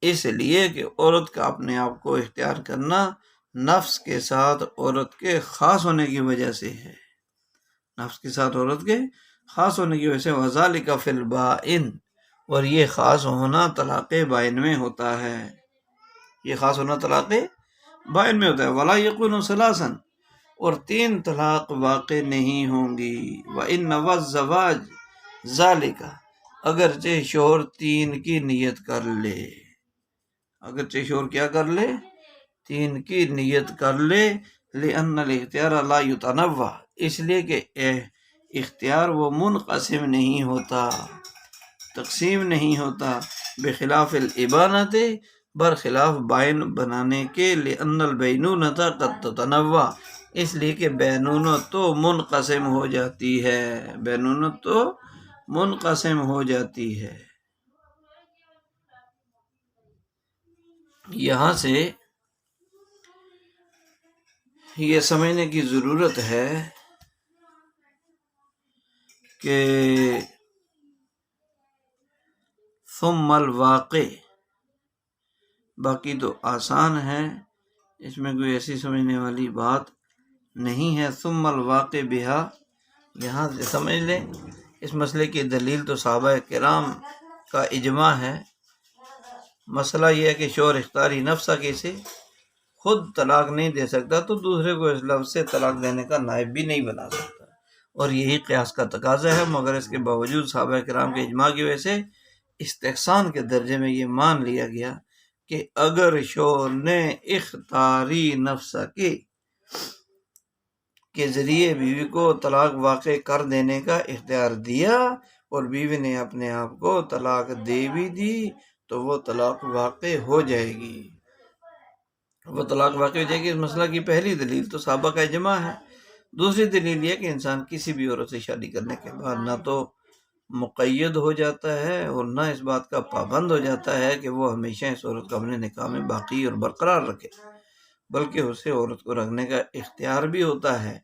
Speaker 1: اس لیے کہ عورت کا اپنے آپ کو اختیار کرنا نفس کے ساتھ عورت کے خاص ہونے کی وجہ سے ہے، نفس کے ساتھ عورت کے خاص ہونے کی وجہ سے۔ وذالک فی البائن، اور یہ خاص ہونا طلاق بائن میں ہوتا ہے، یہ خاص ہونا طلاق بائن میں ہوتا ہے۔ ولا یکون ثلاثا، اور 3 طلاق واقع نہیں ہوں گی۔ وان نوى الزواج ذالک، اگرچہ شوہر 3 کی نیت کر لے، اگرچہ شوہر کیا کر لے، 3 کی نیت کر لے۔ لأن الاختیار لا یتنوع، اس لیے کہ اختیار وہ منقسم نہیں ہوتا، تقسیم نہیں ہوتا، بخلاف الابانۃ، برخلاف بائن بنانے کے۔ لأن البینونۃ قد تتنوع، اس لیے کہ بینونت تو منقسم ہو جاتی ہے، بینونت تو منقسم ہو جاتی ہے۔ یہاں سے یہ سمجھنے کی ضرورت ہے کہ ثم الواقع، باقی تو آسان ہے، اس میں کوئی ایسی سمجھنے والی بات نہیں ہے۔ ثم الواقع بہا، یہاں سے سمجھ لیں اس مسئلے کی دلیل تو صحابہ کرام کا اجماع ہے۔ مسئلہ یہ ہے کہ شوہر اختیاری نفسہ کے سے خود طلاق نہیں دے سکتا، تو دوسرے کو اس لفظ سے طلاق دینے کا نائب بھی نہیں بنا سکتا، اور یہی قیاس کا تقاضا ہے۔ مگر اس کے باوجود صحابہ کرام کے اجماع کی وجہ سے استحسان کے درجے میں یہ مان لیا گیا کہ اگر شوہر نے اختیاری نفسہ کی کے ذریعے بیوی کو طلاق واقع کر دینے کا اختیار دیا اور بیوی نے اپنے آپ کو طلاق دے بھی دی تو وہ طلاق واقع ہو جائے گی، وہ طلاق واقع ہو جائے گی۔ اس مسئلہ کی پہلی دلیل تو صحابہ کا اجماع ہے۔ دوسری دلیل یہ کہ انسان کسی بھی عورت سے شادی کرنے کے بعد نہ تو مقید ہو جاتا ہے اور نہ اس بات کا پابند ہو جاتا ہے کہ وہ ہمیشہ اس عورت کو اپنے نکاح میں باقی اور برقرار رکھے، بلکہ اسے عورت کو رکھنے کا اختیار بھی ہوتا ہے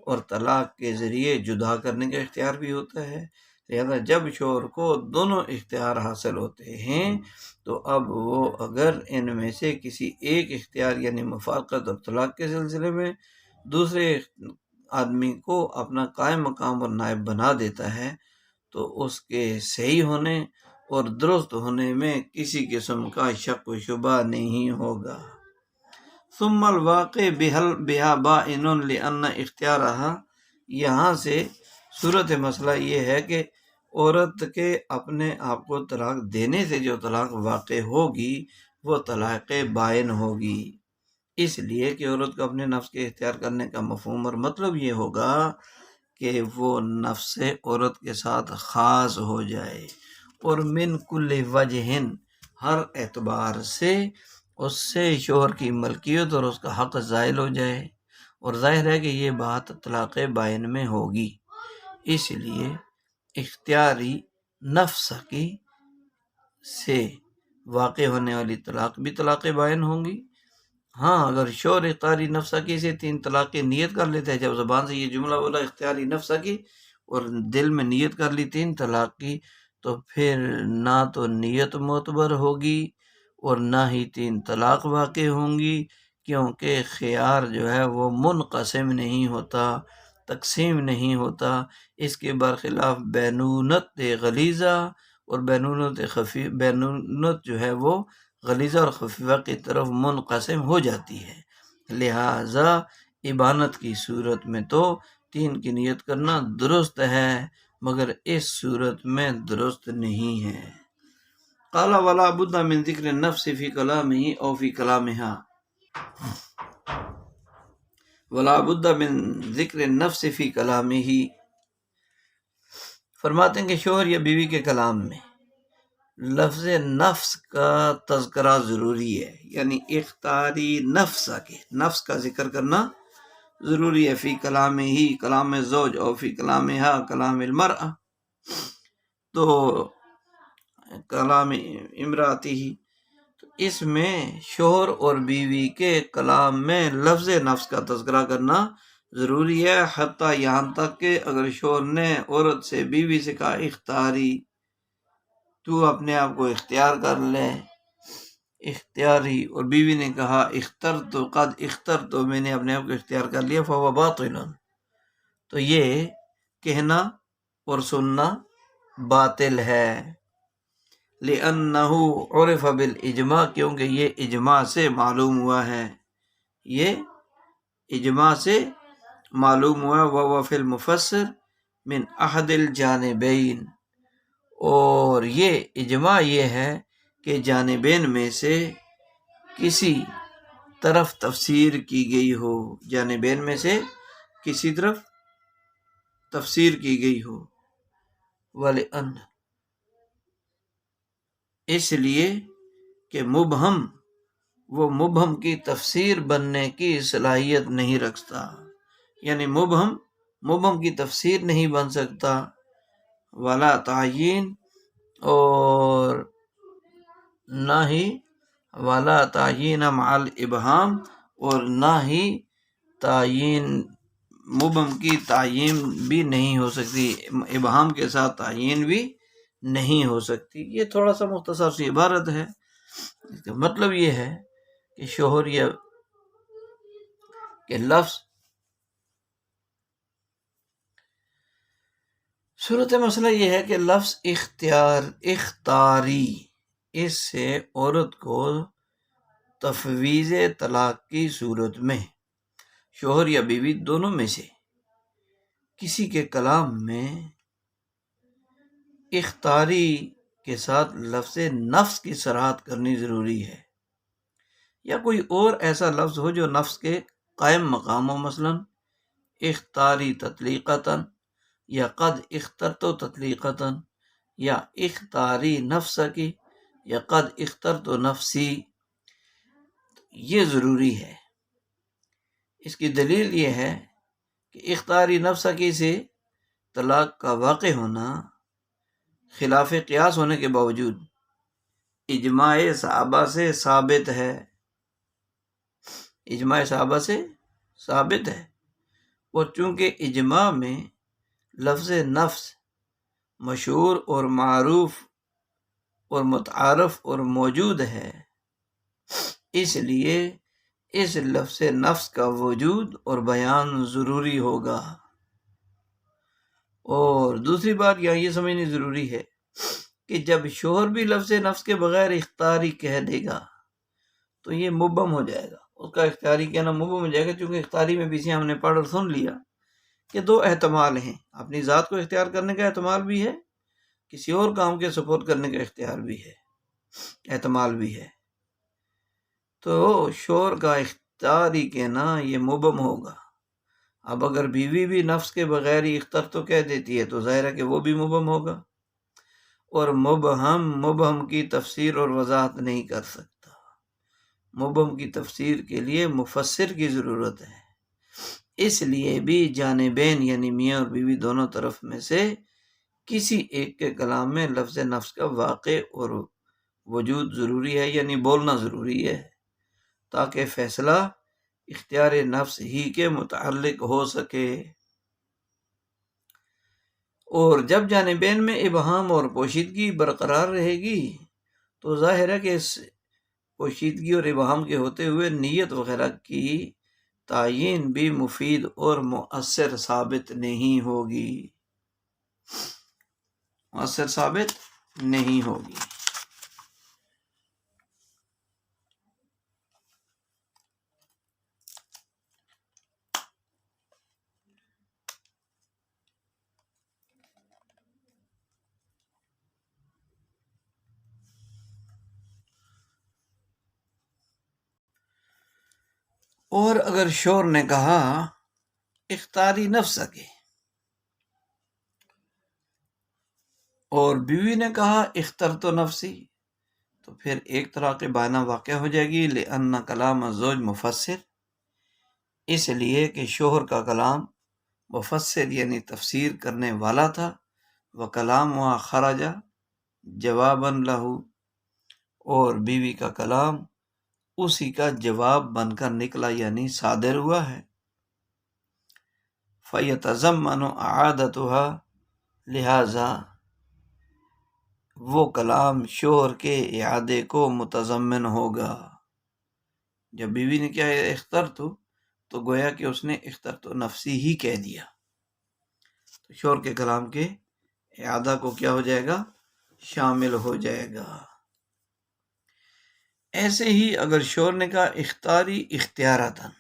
Speaker 1: اور طلاق کے ذریعے جدا کرنے کا اختیار بھی ہوتا ہے۔ لہذا جب شوہر کو دونوں اختیار حاصل ہوتے ہیں تو اب وہ اگر ان میں سے کسی ایک اختیار یعنی مفارقت اور طلاق کے سلسلے میں دوسرے آدمی کو اپنا قائم مقام اور نائب بنا دیتا ہے تو اس کے صحیح ہونے اور درست ہونے میں کسی قسم کا شک و شبہ نہیں ہوگا۔ ثم الواقع بها بائن لأن اختیارها، یہاں سے صورت مسئلہ یہ ہے کہ عورت کے اپنے آپ کو طلاق دینے سے جو طلاق واقع ہوگی وہ طلاق بائن ہوگی، اس لیے کہ عورت کو اپنے نفس کے اختیار کرنے کا مفہوم اور مطلب یہ ہوگا کہ وہ نفس عورت کے ساتھ خاص ہو جائے اور من کل وجہ، ہر اعتبار سے اس سے شوہر کی ملکیت اور اس کا حق زائل ہو جائے، اور ظاہر ہے کہ یہ بات طلاق بائن میں ہوگی، اس لیے اختیاری نفس کی سے واقع ہونے والی طلاق بھی طلاق بائن ہوں گی۔ ہاں اگر شوہر اختیاری نفس کی سے 3 طلاق کی نیت کر لیتے ہیں، جب زبان سے یہ جملہ بولا اختیاری نفس کی اور دل میں نیت کر لی 3 طلاق کی، تو پھر نہ تو نیت معتبر ہوگی اور نہ ہی 3 طلاق واقع ہوں گی، کیونکہ خیار جو ہے وہ منقسم نہیں ہوتا، تقسیم نہیں ہوتا، اس کے برخلاف بینونت غلیظہ اور بینونت جو ہے وہ غلیظہ اور خفیفہ کی طرف منقسم ہو جاتی ہے۔ لہذا ابانت کی صورت میں تو 3 کی نیت کرنا درست ہے، مگر اس صورت میں درست نہیں ہے۔ قال ولا بد من ذکر النفس فی کلامہ او فی کلامہا، ولا بد من ذکر النفس فی کلامہ، فرماتے ہیں کہ شوہر یا بیوی کے کلام میں لفظ نفس کا تذکرہ ضروری ہے، یعنی اختیاری نفس کا ذکر کرنا ضروری ہے، فی کلام ہی کلام زوج اور فی کلامہا کلام المرأہ، تو کلام امراتی ہی، تو اس میں شوہر اور بیوی کے کلام میں لفظ نفس کا تذکرہ کرنا ضروری ہے، حتیٰ یہاں تک کہ اگر شوہر نے عورت سے بیوی سے کہا اختیاری، تو اپنے آپ کو اختیار کر لے، اختیاری، اور بیوی نے کہا قد اخترت، میں نے اپنے آپ کو اختیار کر لیا، فهو باطل، تو یہ کہنا اور سننا باطل ہے، لأنه عرف بالاجماع، کیونکہ یہ اجماع سے معلوم ہوا ہے، یہ اجماع سے معلوم ہوا، وهو في المفسر من احد الجانبین، اور یہ اجماع یہ ہے کہ جانبین میں سے کسی طرف تفسیر کی گئی ہو، جانبین میں سے کسی طرف تفسیر کی گئی ہو، وَلِأَنَّ، اس لیے کہ مبہم وہ مبہم کی تفسیر بننے کی صلاحیت نہیں رکھتا، یعنی مبہم کی تفسیر نہیں بن سکتا، ولا تعین، اور نہ ہی ولا تعین مع الابہام، اور نہ ہی تعین مبہم کی تعین بھی نہیں ہو سکتی، ابہام کے ساتھ تعین بھی نہیں ہو سکتی۔ یہ تھوڑا سا مختصر سی عبارت ہے، اس کا مطلب یہ ہے کہ شوہر یا کہ لفظ، صورت مسئلہ یہ ہے کہ لفظ اختیاری، اس سے عورت کو تفویض طلاق کی صورت میں شوہر یا بیوی دونوں میں سے کسی کے کلام میں اختیاری کے ساتھ لفظ نفس کی صراحت کرنی ضروری ہے، یا کوئی اور ایسا لفظ ہو جو نفس کے قائم مقام ہو، مثلا اختاری تطلیقتاً یا قد اخترت تطلیقتاً یا اختاری نفس کی یا قد اخترت نفسی، یہ ضروری ہے۔ اس کی دلیل یہ ہے کہ اختاری نفس کی سے طلاق کا واقع ہونا خلاف قیاس ہونے کے باوجود اجماع صحابہ سے ثابت ہے، اجماع صحابہ سے ثابت ہے، اور چونکہ اجماع میں لفظ نفس مشہور اور معروف اور متعارف اور موجود ہے، اس لیے اس لفظ نفس کا وجود اور بیان ضروری ہوگا۔ اور دوسری بات یہاں یہ سمجھنی ضروری ہے کہ جب شوہر بھی لفظ نفس کے بغیر اختیاری کہہ دے گا تو یہ مبہم ہو جائے گا، اس کا اختیاری کہنا مبہم ہو جائے گا، کیونکہ اختیاری میں پیچھے ہم نے پڑھ اور سن لیا کہ دو احتمال ہیں، اپنی ذات کو اختیار کرنے کا احتمال بھی ہے، کسی اور کام کے سپورٹ کرنے کا اختیار بھی ہے، احتمال بھی ہے۔ تو شوہر کا اختیاری کہنا یہ مبہم ہوگا۔ اب اگر بیوی بھی نفس کے بغیر ہی اختر تو کہہ دیتی ہے تو ظاہر ہے کہ وہ بھی مبہم ہوگا، اور مبہم کی تفسیر اور وضاحت نہیں کر سکتا، مبہم کی تفسیر کے لیے مفسر کی ضرورت ہے۔ اس لیے بھی جانبین یعنی میاں اور بیوی دونوں طرف میں سے کسی ایک کے کلام میں لفظ نفس کا واقع اور وجود ضروری ہے، یعنی بولنا ضروری ہے، تاکہ فیصلہ اختیار نفس ہی کے متعلق ہو سکے۔ اور جب جانبین میں ابہام اور پوشیدگی برقرار رہے گی تو ظاہر ہے کہ اس پوشیدگی اور ابہام کے ہوتے ہوئے نیت وغیرہ کی تعیین بھی مفید اور مؤثر ثابت نہیں ہوگی، مؤثر ثابت نہیں ہوگی۔ اور اگر شوہر نے کہا اختیاری نفس کے اور بیوی نے کہا اخترت نفسی، تو پھر ایک طلاق بائنہ واقع ہو جائے گی، لأن کلام الزوج مفسر، اس لیے کہ شوہر کا کلام مفسر یعنی تفسیر کرنے والا تھا، وکلامها خرج جوابا لہ، اور بیوی کا کلام اسی کا جواب بن کر نکلا یعنی صادر ہوا ہے۔ فیتضمن اعادتها، لہذا وہ کلام شوہر کے اعادے کو متضمن ہوگا۔ جب بیوی نے کیا اخترت تو گویا کہ اس نے اخترت نفسی ہی کہہ دیا، تو شوہر کے کلام کے اعادہ کو کیا ہو جائے گا، شامل ہو جائے گا۔ ایسے ہی اگر شوہر نے کہا اختاری اختیاراتن،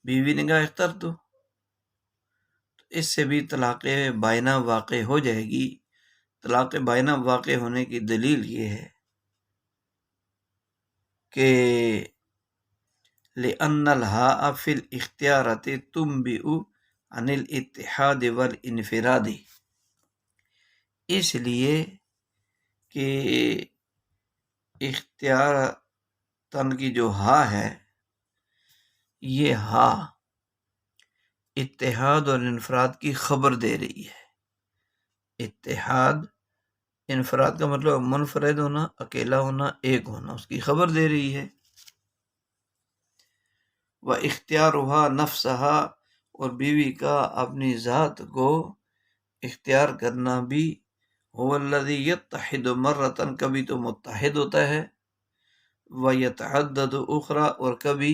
Speaker 1: بیوی نے کہا اخترت، تو اس سے بھی طلاق بائنہ واقع ہو جائے گی۔ طلاق بائنہ واقع ہونے کی دلیل یہ ہے کہ لأن الہاء فی الاختیارات تنبئ عن الاتحاد والانفراد، اس لیے کہ اختیاراتن کی جو ہا ہے، یہ ہا اتحاد اور انفراد کی خبر دے رہی ہے۔ اتحاد، انفراد کا مطلب منفرد ہونا، اکیلا ہونا، ایک ہونا، اس کی خبر دے رہی ہے۔ وَاخْتِيَارُهَا نَفْسَهَا، اور بیوی کا اپنی ذات کو اختیار کرنا بھی هو الذي يتحد مرتن، کبھی تو متحد ہوتا ہے، وَيَتَعَدَّدُ اخرى، اور کبھی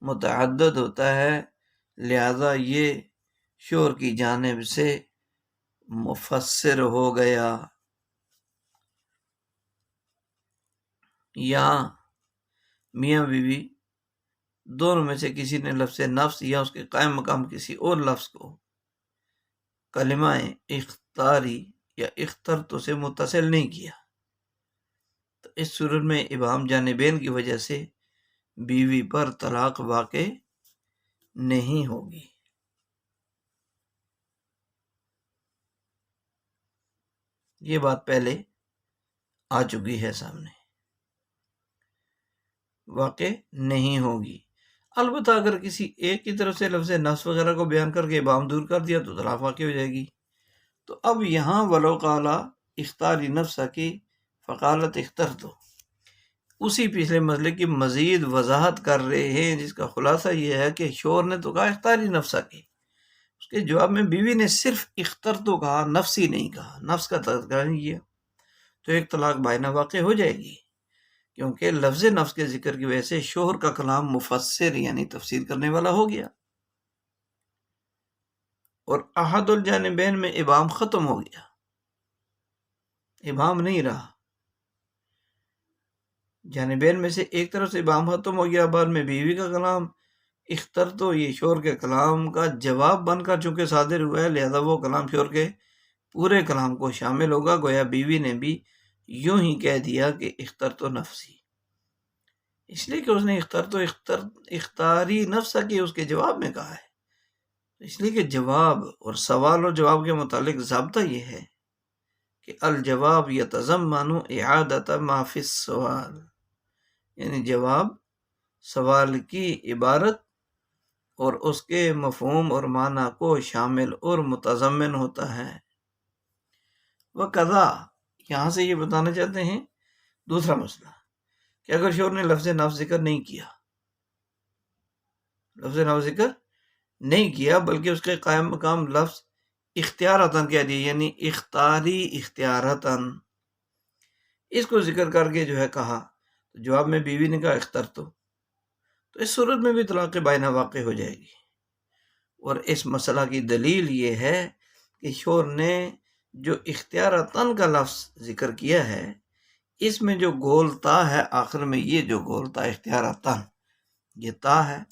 Speaker 1: متعدد ہوتا ہے، لہذا یہ شوہر کی جانب سے مفسر ہو گیا۔ یہاں میاں بیوی دونوں میں سے کسی نے لفظ نفس یا اس کے قائم مقام کسی اور لفظ کو کلمہ اختاری یا اخترت سے متصل نہیں کیا، تو اس صورت میں ابہام جانبین کی وجہ سے بیوی پر طلاق واقع نہیں ہوگی۔ یہ بات پہلے آ چکی ہے سامنے، واقع نہیں ہوگی۔ البتہ اگر کسی ایک کی طرف سے لفظ نفس وغیرہ کو بیان کر کے ابہام دور کر دیا تو طلاق واقع ہو جائے گی۔ تو اب یہاں ولو قالا اختاری نفس کی فقالت اخترتو، اسی پچھلے مسئلے کی مزید وضاحت کر رہے ہیں، جس کا خلاصہ یہ ہے کہ شوہر نے تو کہا اختاری نفس کی، اس کے جواب میں بیوی نے صرف اخترتو کہا، نفسی نہیں کہا، نفس کا تذکرہ نہیں کیا، تو ایک طلاق بائنہ واقع ہو جائے گی، کیونکہ لفظ نفس کے ذکر کی وجہ سے شوہر کا کلام مفسر یعنی تفسیر کرنے والا ہو گیا، اور احد الجانبین میں ابہام ختم ہو گیا، ابہام نہیں رہا، جانبین میں سے ایک طرف سے ابہام ختم ہو گیا، بعد میں بیوی کا کلام اخترتو یہ شوہر کے کلام کا جواب بن کر چونکہ صادر ہوا ہے، لہذا وہ کلام شوہر کے پورے کلام کو شامل ہوگا، گویا بیوی نے بھی یوں ہی کہہ دیا کہ اخترتو نفسی، اس لیے کہ اس نے اختاری نفس کی اس کے جواب میں کہا ہے، اس لیے کہ جواب اور سوال و جواب کے متعلق ضابطہ یہ ہے کہ الجواب یتضمن اعادۃ ما فی السؤال، یعنی جواب سوال کی عبارت اور اس کے مفہوم اور معنی کو شامل اور متضمن ہوتا ہے۔ وقضا، یہاں سے یہ بتانا چاہتے ہیں دوسرا مسئلہ کہ اگر شوہر نے لفظ نفس ذکر نہیں کیا، لفظ نفس ذکر نہیں کیا بلکہ اس کے قائم مقام لفظ اختیارتاً کہہ دیا، یعنی اختاری اختیارتاً، اس کو ذکر کر کے جو ہے کہا، تو جواب میں بیوی نے کہا اخترتو، تو اس صورت میں بھی طلاق بائنہ واقع ہو جائے گی، اور اس مسئلہ کی دلیل یہ ہے کہ شوہر نے جو اختیارتاً کا لفظ ذکر کیا ہے، اس میں جو گول تا ہے آخر میں، یہ جو گول تا اختیارتاً یہ تا ہے،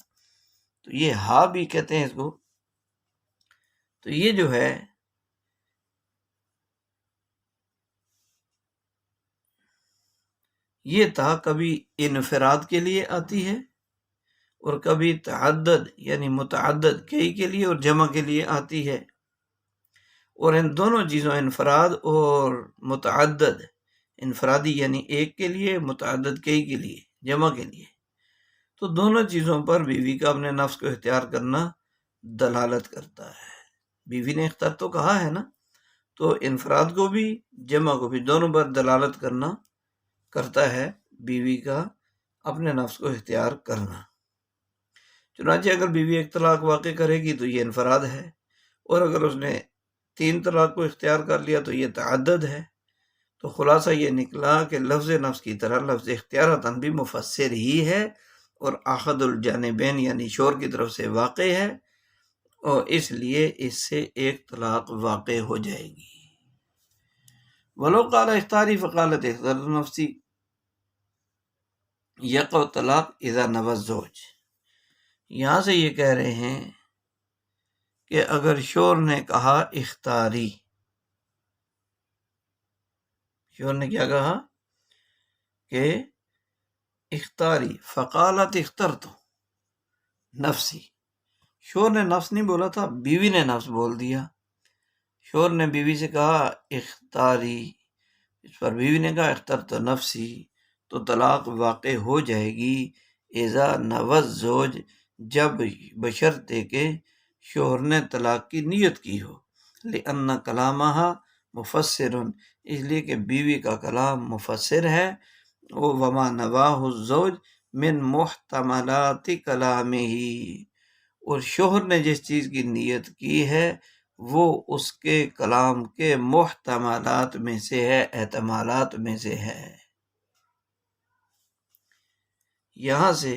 Speaker 1: تو یہ ہا بھی کہتے ہیں اس کو، تو یہ جو ہے یہ تا کبھی انفراد کے لیے آتی ہے اور کبھی تعدد یعنی متعدد کئی کے لیے اور جمع کے لیے آتی ہے، اور ان دونوں چیزوں انفراد اور متعدد، انفرادی یعنی ایک کے لیے، متعدد کئی کے لیے، جمع کے لیے، تو دونوں چیزوں پر بیوی کا اپنے نفس کو اختیار کرنا دلالت کرتا ہے۔ بیوی نے اختیار تو کہا ہے نا، تو انفراد کو بھی جمع کو بھی دونوں پر دلالت کرتا ہے بیوی کا اپنے نفس کو اختیار کرنا۔ چنانچہ اگر بیوی ایک طلاق واقع کرے گی تو یہ انفراد ہے، اور اگر اس نے 3 طلاق کو اختیار کر لیا تو یہ تعدد ہے، تو خلاصہ یہ نکلا کہ لفظ نفس کی طرح لفظ اختیارتاً بھی مفسر ہی ہے اور احد الجانبین یعنی شوہر کی طرف سے واقع ہے، اور اس لیے اس سے ایک طلاق واقع ہو جائے گی۔ ولو قال اختاری فقالت اخترت نفسی یقع طلاق اذا نوى الزوج، یہاں سے یہ کہہ رہے ہیں کہ اگر شوہر نے کہا اختاری، شوہر نے کیا کہا کہ اختاری، فقالت اخترت نفسی، شوہر نے نفس نہیں بولا تھا، بیوی نے نفس بول دیا، شوہر نے بیوی سے کہا اختاری، اس پر بیوی نے کہا اخترت نفسی، تو طلاق واقع ہو جائے گی اذا نوى الزوج، جب بشرطے کہ شوہر نے طلاق کی نیت کی ہو، لأن کلامہا مفسر، اس لیے کہ بیوی کا کلام مفسر ہے، وما نواہ الزوج من محتملات کلامہ، اور شوہر نے جس چیز کی نیت کی ہے وہ اس کے کلام کے محتملات میں سے ہے، احتمالات میں سے ہے۔ یہاں سے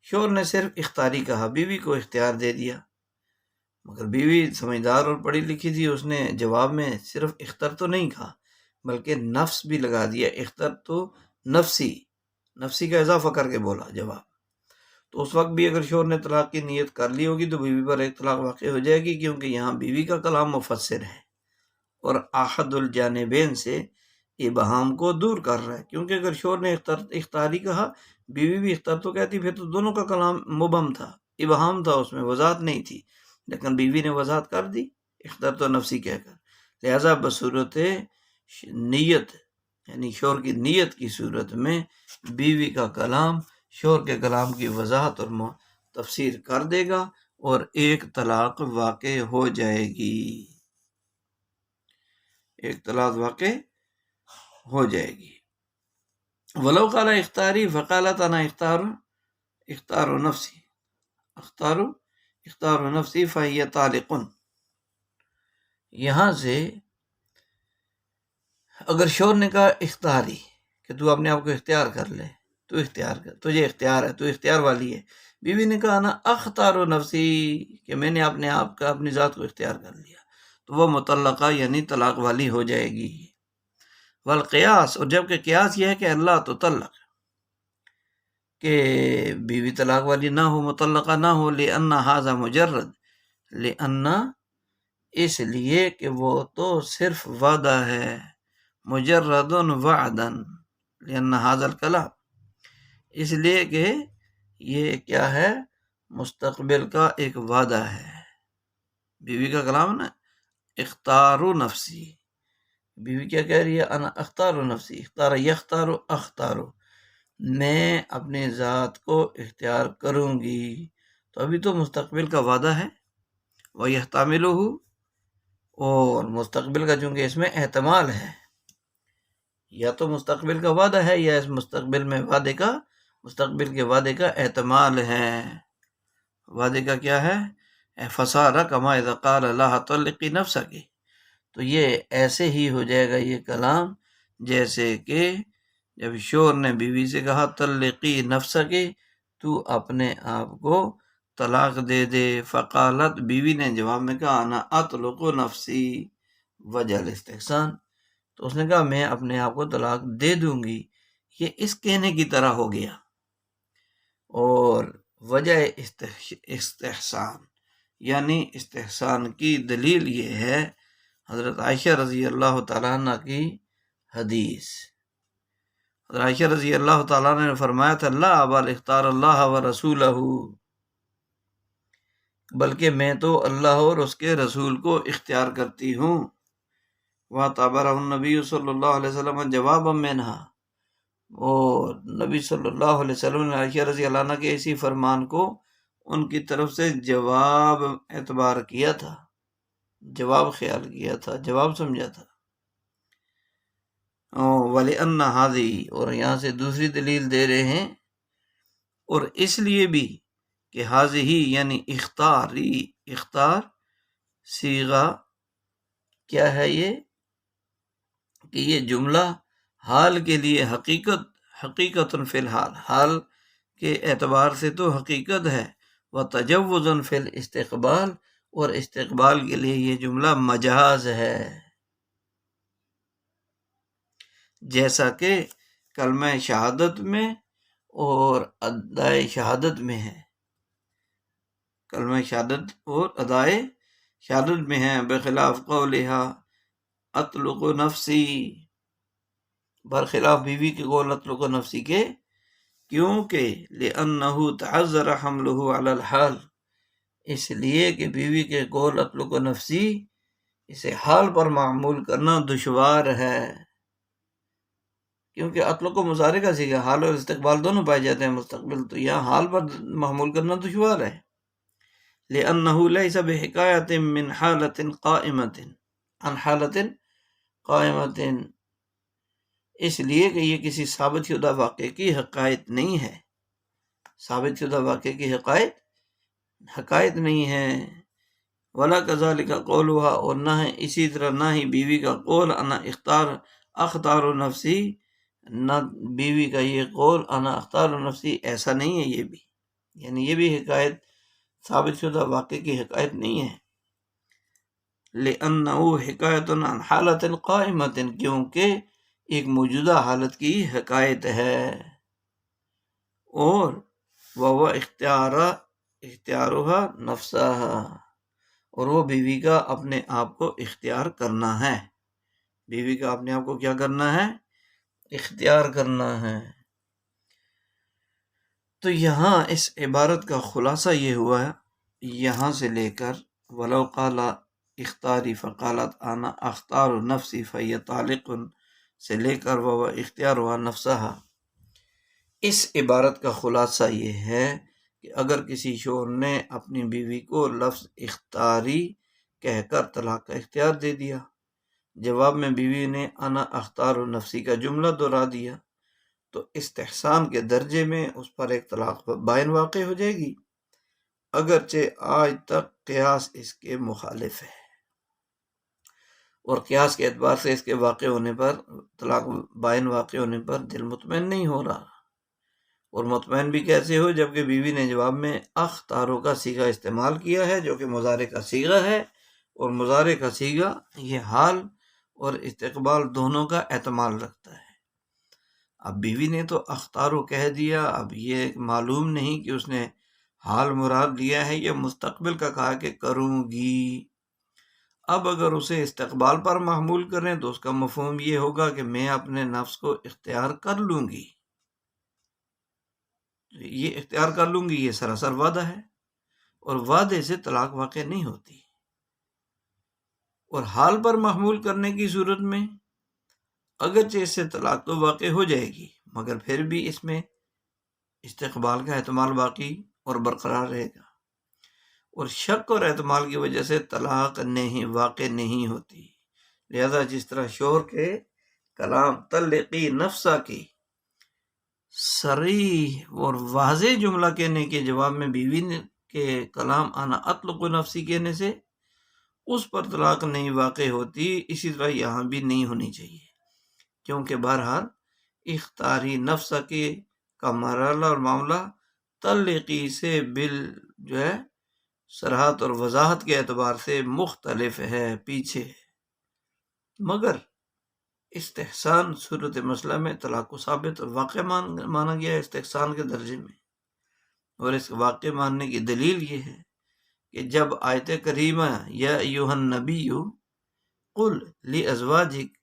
Speaker 1: شوہر نے صرف اختاری کہا، بیوی کو اختیار دے دیا، مگر بیوی سمجھدار اور پڑھی لکھی تھی، اس نے جواب میں صرف اختر تو نہیں کہا بلکہ نفس بھی لگا دیا، اختر تو نفسی کا اضافہ کر کے بولا جواب، تو اس وقت بھی اگر شوہر نے طلاق کی نیت کر لی ہوگی تو بیوی پر ایک طلاق واقع ہو جائے گی، کیونکہ یہاں بیوی کا کلام مفسر ہے اور احد الجانبین سے ابہام کو دور کر رہا ہے، کیونکہ اگر شوہر نے اختاری کہا، بیوی بھی اختر تو کہتی، پھر تو دونوں کا کلام مبہم تھا، ابہام تھا، اس میں وضاحت نہیں تھی، لیکن بیوی نے وضاحت کر دی اخترت نفسی کہہ کر. لہذا بصورت نیت یعنی شوہر کی نیت کی صورت میں بیوی کا کلام شوہر کے کلام کی وضاحت اور تفسیر کر دے گا اور ایک طلاق واقع ہو جائے گی، ایک طلاق واقع ہو جائے گی. ولو قال اختاری فقالت انا اختار نفسی اختار نفسی فہی طالق. یہاں سے اگر شوہر نے کہا اختیاری کہ تو اپنے آپ کو اختیار کر لے، تو اختیار کر، تجھے اختیار ہے، تو اختیار والی ہے. بیوی نے کہا نا اختار نفسی کہ میں نے اپنے آپ کا اپنی ذات کو اختیار کر لیا، تو وہ مطلقہ یعنی طلاق والی ہو جائے گی. والقیاس، اور جبکہ قیاس یہ ہے کہ اللہ تو طلق کہ بیوی طلاق والی نہ ہو، مطلقہ نہ ہو. لأن ھذا مجرد، لأن اس لیے کہ وہ تو صرف وعدہ ہے، مجرد وعدا، لأن ھذا الکلام، اس لیے کہ یہ کیا ہے، مستقبل کا ایک وعدہ ہے. بیوی کا کلام نا اختارو نفسی، بیوی کیا کہہ رہی ہے، انا اختارو نفسی، اختار یختارو اختارو، میں اپنے ذات کو اختیار کروں گی. تو ابھی تو مستقبل کا وعدہ ہے، وَيَحْتَمِلُهُ، اور مستقبل کا چونکہ اس میں احتمال ہے، یا تو مستقبل کا وعدہ ہے یا اس مستقبل کے وعدے کا احتمال ہے. وعدے کا کیا ہے، فَصَارَ كَمَا إِذَا قَالَ لَهَا طَلِّقِي نَفْسَكِ، تو یہ ایسے ہی ہو جائے گا یہ کلام جیسے کہ جب شوہر نے بیوی سے کہا طلقی نفسک، تو اپنے آپ کو طلاق دے دے. فقالت، بیوی نے جواب میں کہا انا اطلق نفسی وجہ الاستحسان، تو اس نے کہا میں اپنے آپ کو طلاق دے دوں گی. یہ اس کہنے کی طرح ہو گیا، اور وجہ استحسان یعنی استحسان کی دلیل یہ ہے حضرت عائشہ رضی اللہ تعالیٰ عنہ کی حدیث. حضرت عائشہ رضی اللہ تعالیٰ عنہ نے فرمایا تھا لا بل اختار اللہ و رسولہ، بلکہ میں تو اللہ اور اس کے رسول کو اختیار کرتی ہوں. وَاعْتَبَرَهُ النبی صلی اللہ علیہ وسلم جوابا منہا، اور نبی صلی اللہ علیہ وسلم نے عائشہ رضی اللہ عنہ کے اسی فرمان کو ان کی طرف سے جواب اعتبار کیا تھا، جواب خیال کیا تھا، جواب سمجھا تھا. وَلِأَنَّ هَذِهِ، اور یہاں سے دوسری دلیل دے رہے ہیں، اور اس لیے بھی کہ هَذِهِ یعنی اختار صیغہ کیا ہے یہ، کہ یہ جملہ حال کے لیے حقیقت فی الحال، حال کے اعتبار سے تو حقیقت ہے. وَتَجَوُّزٌ فی الاستقبال، اور استقبال کے لیے یہ جملہ مجاز ہے، جیسا کہ کلمہ شہادت میں اور ادائے شہادت میں ہے. کلمہ شہادت اور ادائے شہادت میں ہے، بخلاف قولہا اطلق نفسی، برخلاف بیوی کے قول اطلق نفسی کے، کیونکہ لأنہ تعذر حملہ علی الحال، اس لیے کہ بیوی کے قول اطلق نفسی اسے حال پر معمول کرنا دشوار ہے، کیونکہ اطلق و مضارع کا صیغہ حال اور استقبال دونوں پائے جاتے ہیں، مستقبل تو یہاں حال پر معمول کرنا دشوار ہے. لأنہ لیس بحکایت من حالت قائمت عن حالت قائمت، اس لیے کہ یہ کسی ثابت شدہ واقعے کی حقائق نہیں ہے، ثابت شدہ واقعے کی حقائق نہیں ہے. ولا کذالک قولها، اور نہ ہے اسی طرح نہ ہی بیوی کا قول انا اختار نفسی، نہ بیوی کا یہ قول انا اختار نفسی ایسا نہیں ہے، یہ بھی یعنی یہ بھی حقائق ثابت شدہ واقعے کی حقائق نہیں ہے. لأنہ حکایت عن حالت قائمت، کیونکہ ایک موجودہ حالت کی حقائق ہے، اور وہ اختیارها نفسها، اور وہ بیوی کا اپنے آپ کو اختیار کرنا ہے، بیوی کا اپنے آپ کو کیا کرنا ہے، اختیار کرنا ہے. تو یہاں اس عبارت کا خلاصہ یہ ہوا ہے، یہاں سے لے کر ولو قال اختاری فقالت انا اختار نفسی فہی طالق سے لے کر وہ اختیار ہوا نفسہا، اس عبارت کا خلاصہ یہ ہے کہ اگر کسی شوہر نے اپنی بیوی کو لفظ اختاری کہہ کر طلاق کا اختیار دے دیا، جواب میں بیوی نے انا اختار نفسی کا جملہ دہرا دیا، تو استحسان کے درجے میں اس پر ایک طلاق بائن واقع ہو جائے گی، اگرچہ آج تک قیاس اس کے مخالف ہے، اور قیاس کے اعتبار سے اس کے واقع ہونے پر، طلاق بائن واقع ہونے پر دل مطمئن نہیں ہو رہا، اور مطمئن بھی کیسے ہو جبکہ بیوی نے جواب میں اختارو کا صیغہ استعمال کیا ہے جو کہ مضارع کا صیغہ ہے، اور مضارع کا صیغہ یہ حال اور استقبال دونوں کا احتمال رکھتا ہے۔ اب بیوی نے تو اختارو کہہ دیا، اب یہ معلوم نہیں کہ اس نے حال مراد لیا ہے یا مستقبل کا کہا کہ کروں گی۔ اب اگر اسے استقبال پر محمول کریں تو اس کا مفہوم یہ ہوگا کہ میں اپنے نفس کو اختیار کر لوں گی، یہ اختیار کر لوں گی یہ سراسر وعدہ ہے، اور وعدے سے طلاق واقع نہیں ہوتی، اور حال پر محمول کرنے کی صورت میں اگرچہ اس سے طلاق تو واقع ہو جائے گی مگر پھر بھی اس میں استقبال کا احتمال باقی اور برقرار رہے گا، اور شک اور احتمال کی وجہ سے طلاق نہیں واقع نہیں ہوتی۔ لہذا جس طرح شوہر کے کلام طلقی نفسا کی صریح اور واضح جملہ کہنے کے جواب میں بیوی کے کلام انا اطلق نفسی کہنے سے اس پر طلاق نہیں واقع ہوتی، اسی طرح یہاں بھی نہیں ہونی چاہیے، کیونکہ بہرحال اختاری نفس کا مرحلہ اور معاملہ طلقی سے صراحت اور وضاحت کے اعتبار سے مختلف ہے، پیچھے ہے، مگر استحسان صورت مسئلہ میں طلاق کو ثابت اور واقع مانا گیا ہے استحسان کے درجے میں، اور اس واقع ماننے کی دلیل یہ ہے کہ جب آیت کریمہ یا ایھا النبی قل لازواجک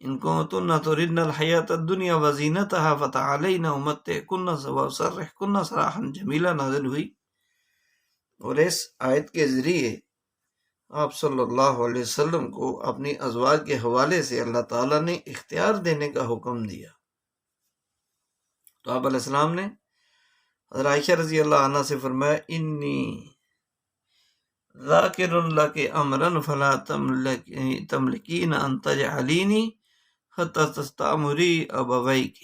Speaker 1: ان کنتن تردن الحیاۃ الدنیا وزینتها فتعالین امتعکن واسرحکن سراحا جمیلا نازل ہوئی، اور اس آیت کے ذریعے آپ صلی اللہ علیہ وسلم کو اپنی ازواج کے حوالے سے اللہ تعالیٰ نے اختیار دینے کا حکم دیا، تو آپ علیہ السلام نے حضرت عائشہ رضی اللہ عنہ سے فرمایا انی ذاکر لک امرا فلا تملکین ان تجعلینی حتی تستعمری ابویک،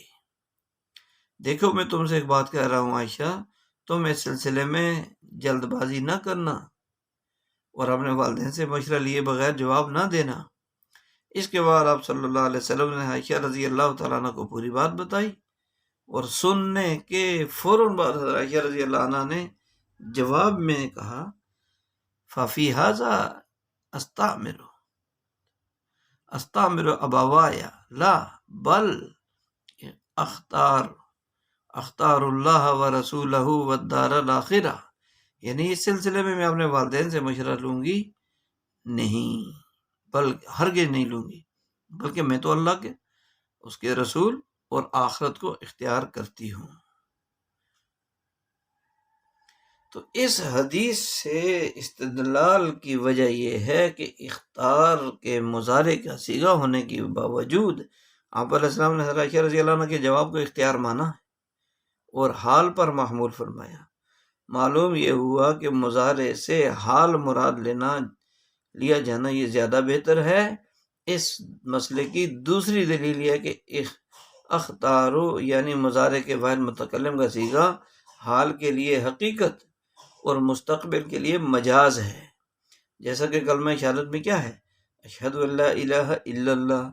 Speaker 1: دیکھو میں تم سے ایک بات کہہ رہا ہوں عائشہ، تم اس سلسلے میں جلد بازی نہ کرنا اور اپنے والدین سے مشورہ لیے بغیر جواب نہ دینا۔ اس کے بعد آپ صلی اللہ علیہ وسلم نے عائشہ رضی اللہ تعالیٰ عنہ کو پوری بات بتائی، اور سننے کے فوراً بعد حضرت عائشہ رضی اللہ عنہ نے جواب میں کہا ففی ھذا استعمر ابوایا لا بل اختار اللہ ورسولہ والدار الآخرہ، یعنی اس سلسلے میں اپنے والدین سے مشورہ لوں گی نہیں، ہرگز نہیں لوں گی، بلکہ میں تو اللہ کے، اس کے رسول اور آخرت کو اختیار کرتی ہوں۔ تو اس حدیث سے استدلال کی وجہ یہ ہے کہ اختار کے مضارع کا صیغہ ہونے کے باوجود آپ علیہ السلام نے حضرت عائشہ رضی اللہ عنہ کے جواب کو اختیار مانا اور حال پر محمول فرمایا۔ معلوم یہ ہوا کہ مضارع سے حال مراد لیا جانا یہ زیادہ بہتر ہے۔ اس مسئلے کی دوسری دلیل یہ ہے کہ اختارو یعنی مضارع کے واحد متکلم کا صیغہ حال کے لیے حقیقت اور مستقبل کے لیے مجاز ہے، جیسا کہ کلمہ شہادت میں کیا ہے اشہد ان لا الہ الا اللہ،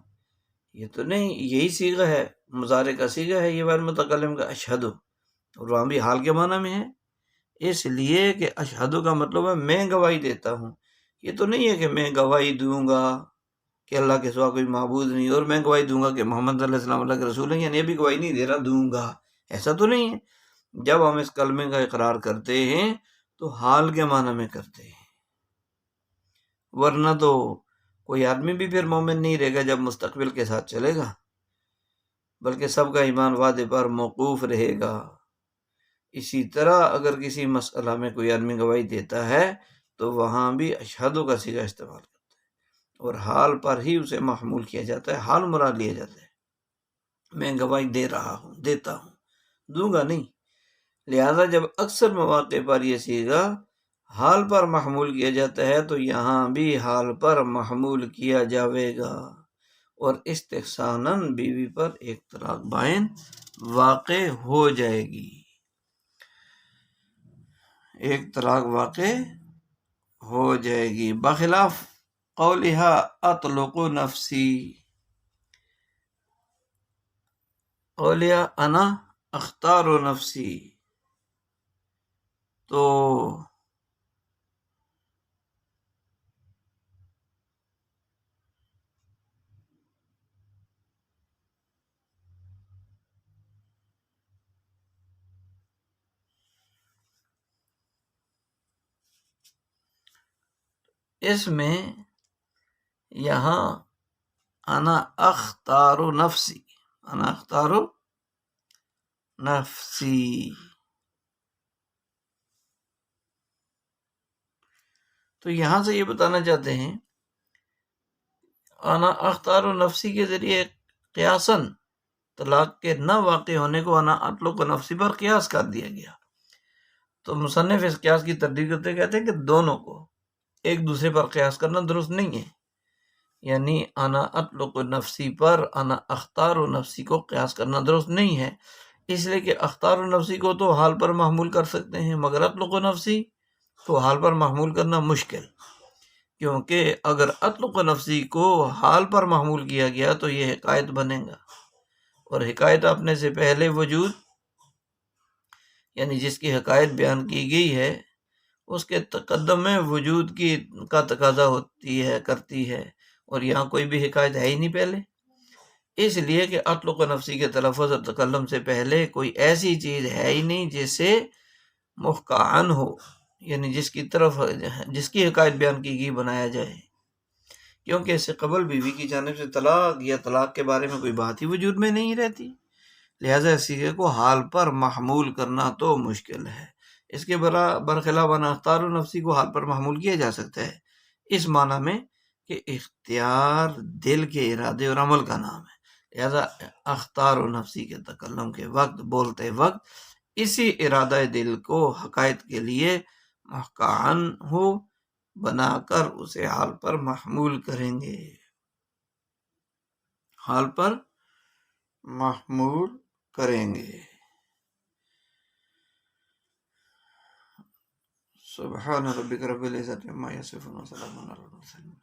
Speaker 1: یہ تو نہیں، یہی صیغہ ہے، مضارع کا صیغہ ہے یہ واحد متکلم کا اشہد، اور وہاں بھی حال کے معنی میں ہے، اس لیے کہ اشہد کا مطلب ہے میں گواہی دیتا ہوں، یہ تو نہیں ہے کہ میں گواہی دوں گا کہ اللہ کے سوا کوئی معبود نہیں، اور میں گواہی دوں گا کہ محمد صلی اللہ علیہ وسلم اللہ کے رسول ہیں، یعنی یہ بھی گواہی نہیں دے رہا دوں گا، ایسا تو نہیں ہے۔ جب ہم اس کلمے کا اقرار کرتے ہیں تو حال کے معنی میں کرتے ہیں، ورنہ تو کوئی آدمی بھی پھر مومن نہیں رہے گا جب مستقبل کے ساتھ چلے گا، بلکہ سب کا ایمان وعدے پر موقوف رہے گا۔ اسی طرح اگر کسی مسئلہ میں کوئی آدمی گواہی دیتا ہے تو وہاں بھی اشہدو کا صیغہ استعمال کرتا ہے، اور حال پر ہی اسے محمول کیا جاتا ہے، حال مراد لیا جاتا ہے۔ میں گواہی دے رہا ہوں، دیتا ہوں، دوں گا نہیں۔ لہذا جب اکثر مواقع پر یہ صیغہ حال پر محمول کیا جاتا ہے تو یہاں بھی حال پر محمول کیا جاوے گا، اور استحساناً بیوی پر ایک طلاق بائن واقع ہو جائے گی، ایک طلاق واقع ہو جائے گی، بخلاف قولها اطلق نفسی، قولها انا اختار نفسی، تو اس میں یہاں انا اختار نفسی، انا اختار نفسی، تو یہاں سے یہ بتانا چاہتے ہیں انا اختار نفسی کے ذریعے قیاساً طلاق کے نہ واقع ہونے کو انا اطلق نفسی پر قیاس کر دیا گیا۔ تو مصنف اس قیاس کی تردید کرتے کہتے ہیں کہ دونوں کو ایک دوسرے پر قیاس کرنا درست نہیں ہے، یعنی انا اطلق نفسی پر انا اختار نفسی کو قیاس کرنا درست نہیں ہے، اس لیے کہ اختار نفسی کو تو حال پر محمول کر سکتے ہیں، مگر اطلق نفسی تو حال پر محمول کرنا مشکل، کیونکہ اگر اطلق نفسی کو حال پر محمول کیا گیا تو یہ حکایت بنے گا، اور حکایت اپنے سے پہلے وجود، یعنی جس کی حکایت بیان کی گئی ہے اس کے تقدم میں وجود کا تقاضا ہوتی ہے، کرتی ہے، اور یہاں کوئی بھی حکایت ہے ہی نہیں پہلے، اس لیے کہ اطلق نفسی کے تلفظ اور تکلم سے پہلے کوئی ایسی چیز ہے ہی نہیں جس سے محقعن ہو، یعنی جس کی حکایت بیان کی گئی بنایا جائے، کیونکہ اس سے قبل بیوی کی جانب سے طلاق یا طلاق کے بارے میں کوئی بات ہی وجود میں نہیں رہتی، لہذا اس صیغے کو حال پر محمول کرنا تو مشکل ہے۔ اس کے برخلاف انا اختار نفسی کو حال پر محمول کیا جا سکتا ہے، اس معنی میں کہ اختیار دل کے ارادے اور عمل کا نام ہے، لہذا اختار نفسی کے تکلم کے وقت، بولتے وقت، اسی ارادہ دل کو حقائق کے لیے محقعن ہو بنا کر اسے حال پر محمول کریں گے، حال پر محمول کریں گے۔ سبحان ربک رب العزت عما یصفون وسلام علی المرسلین۔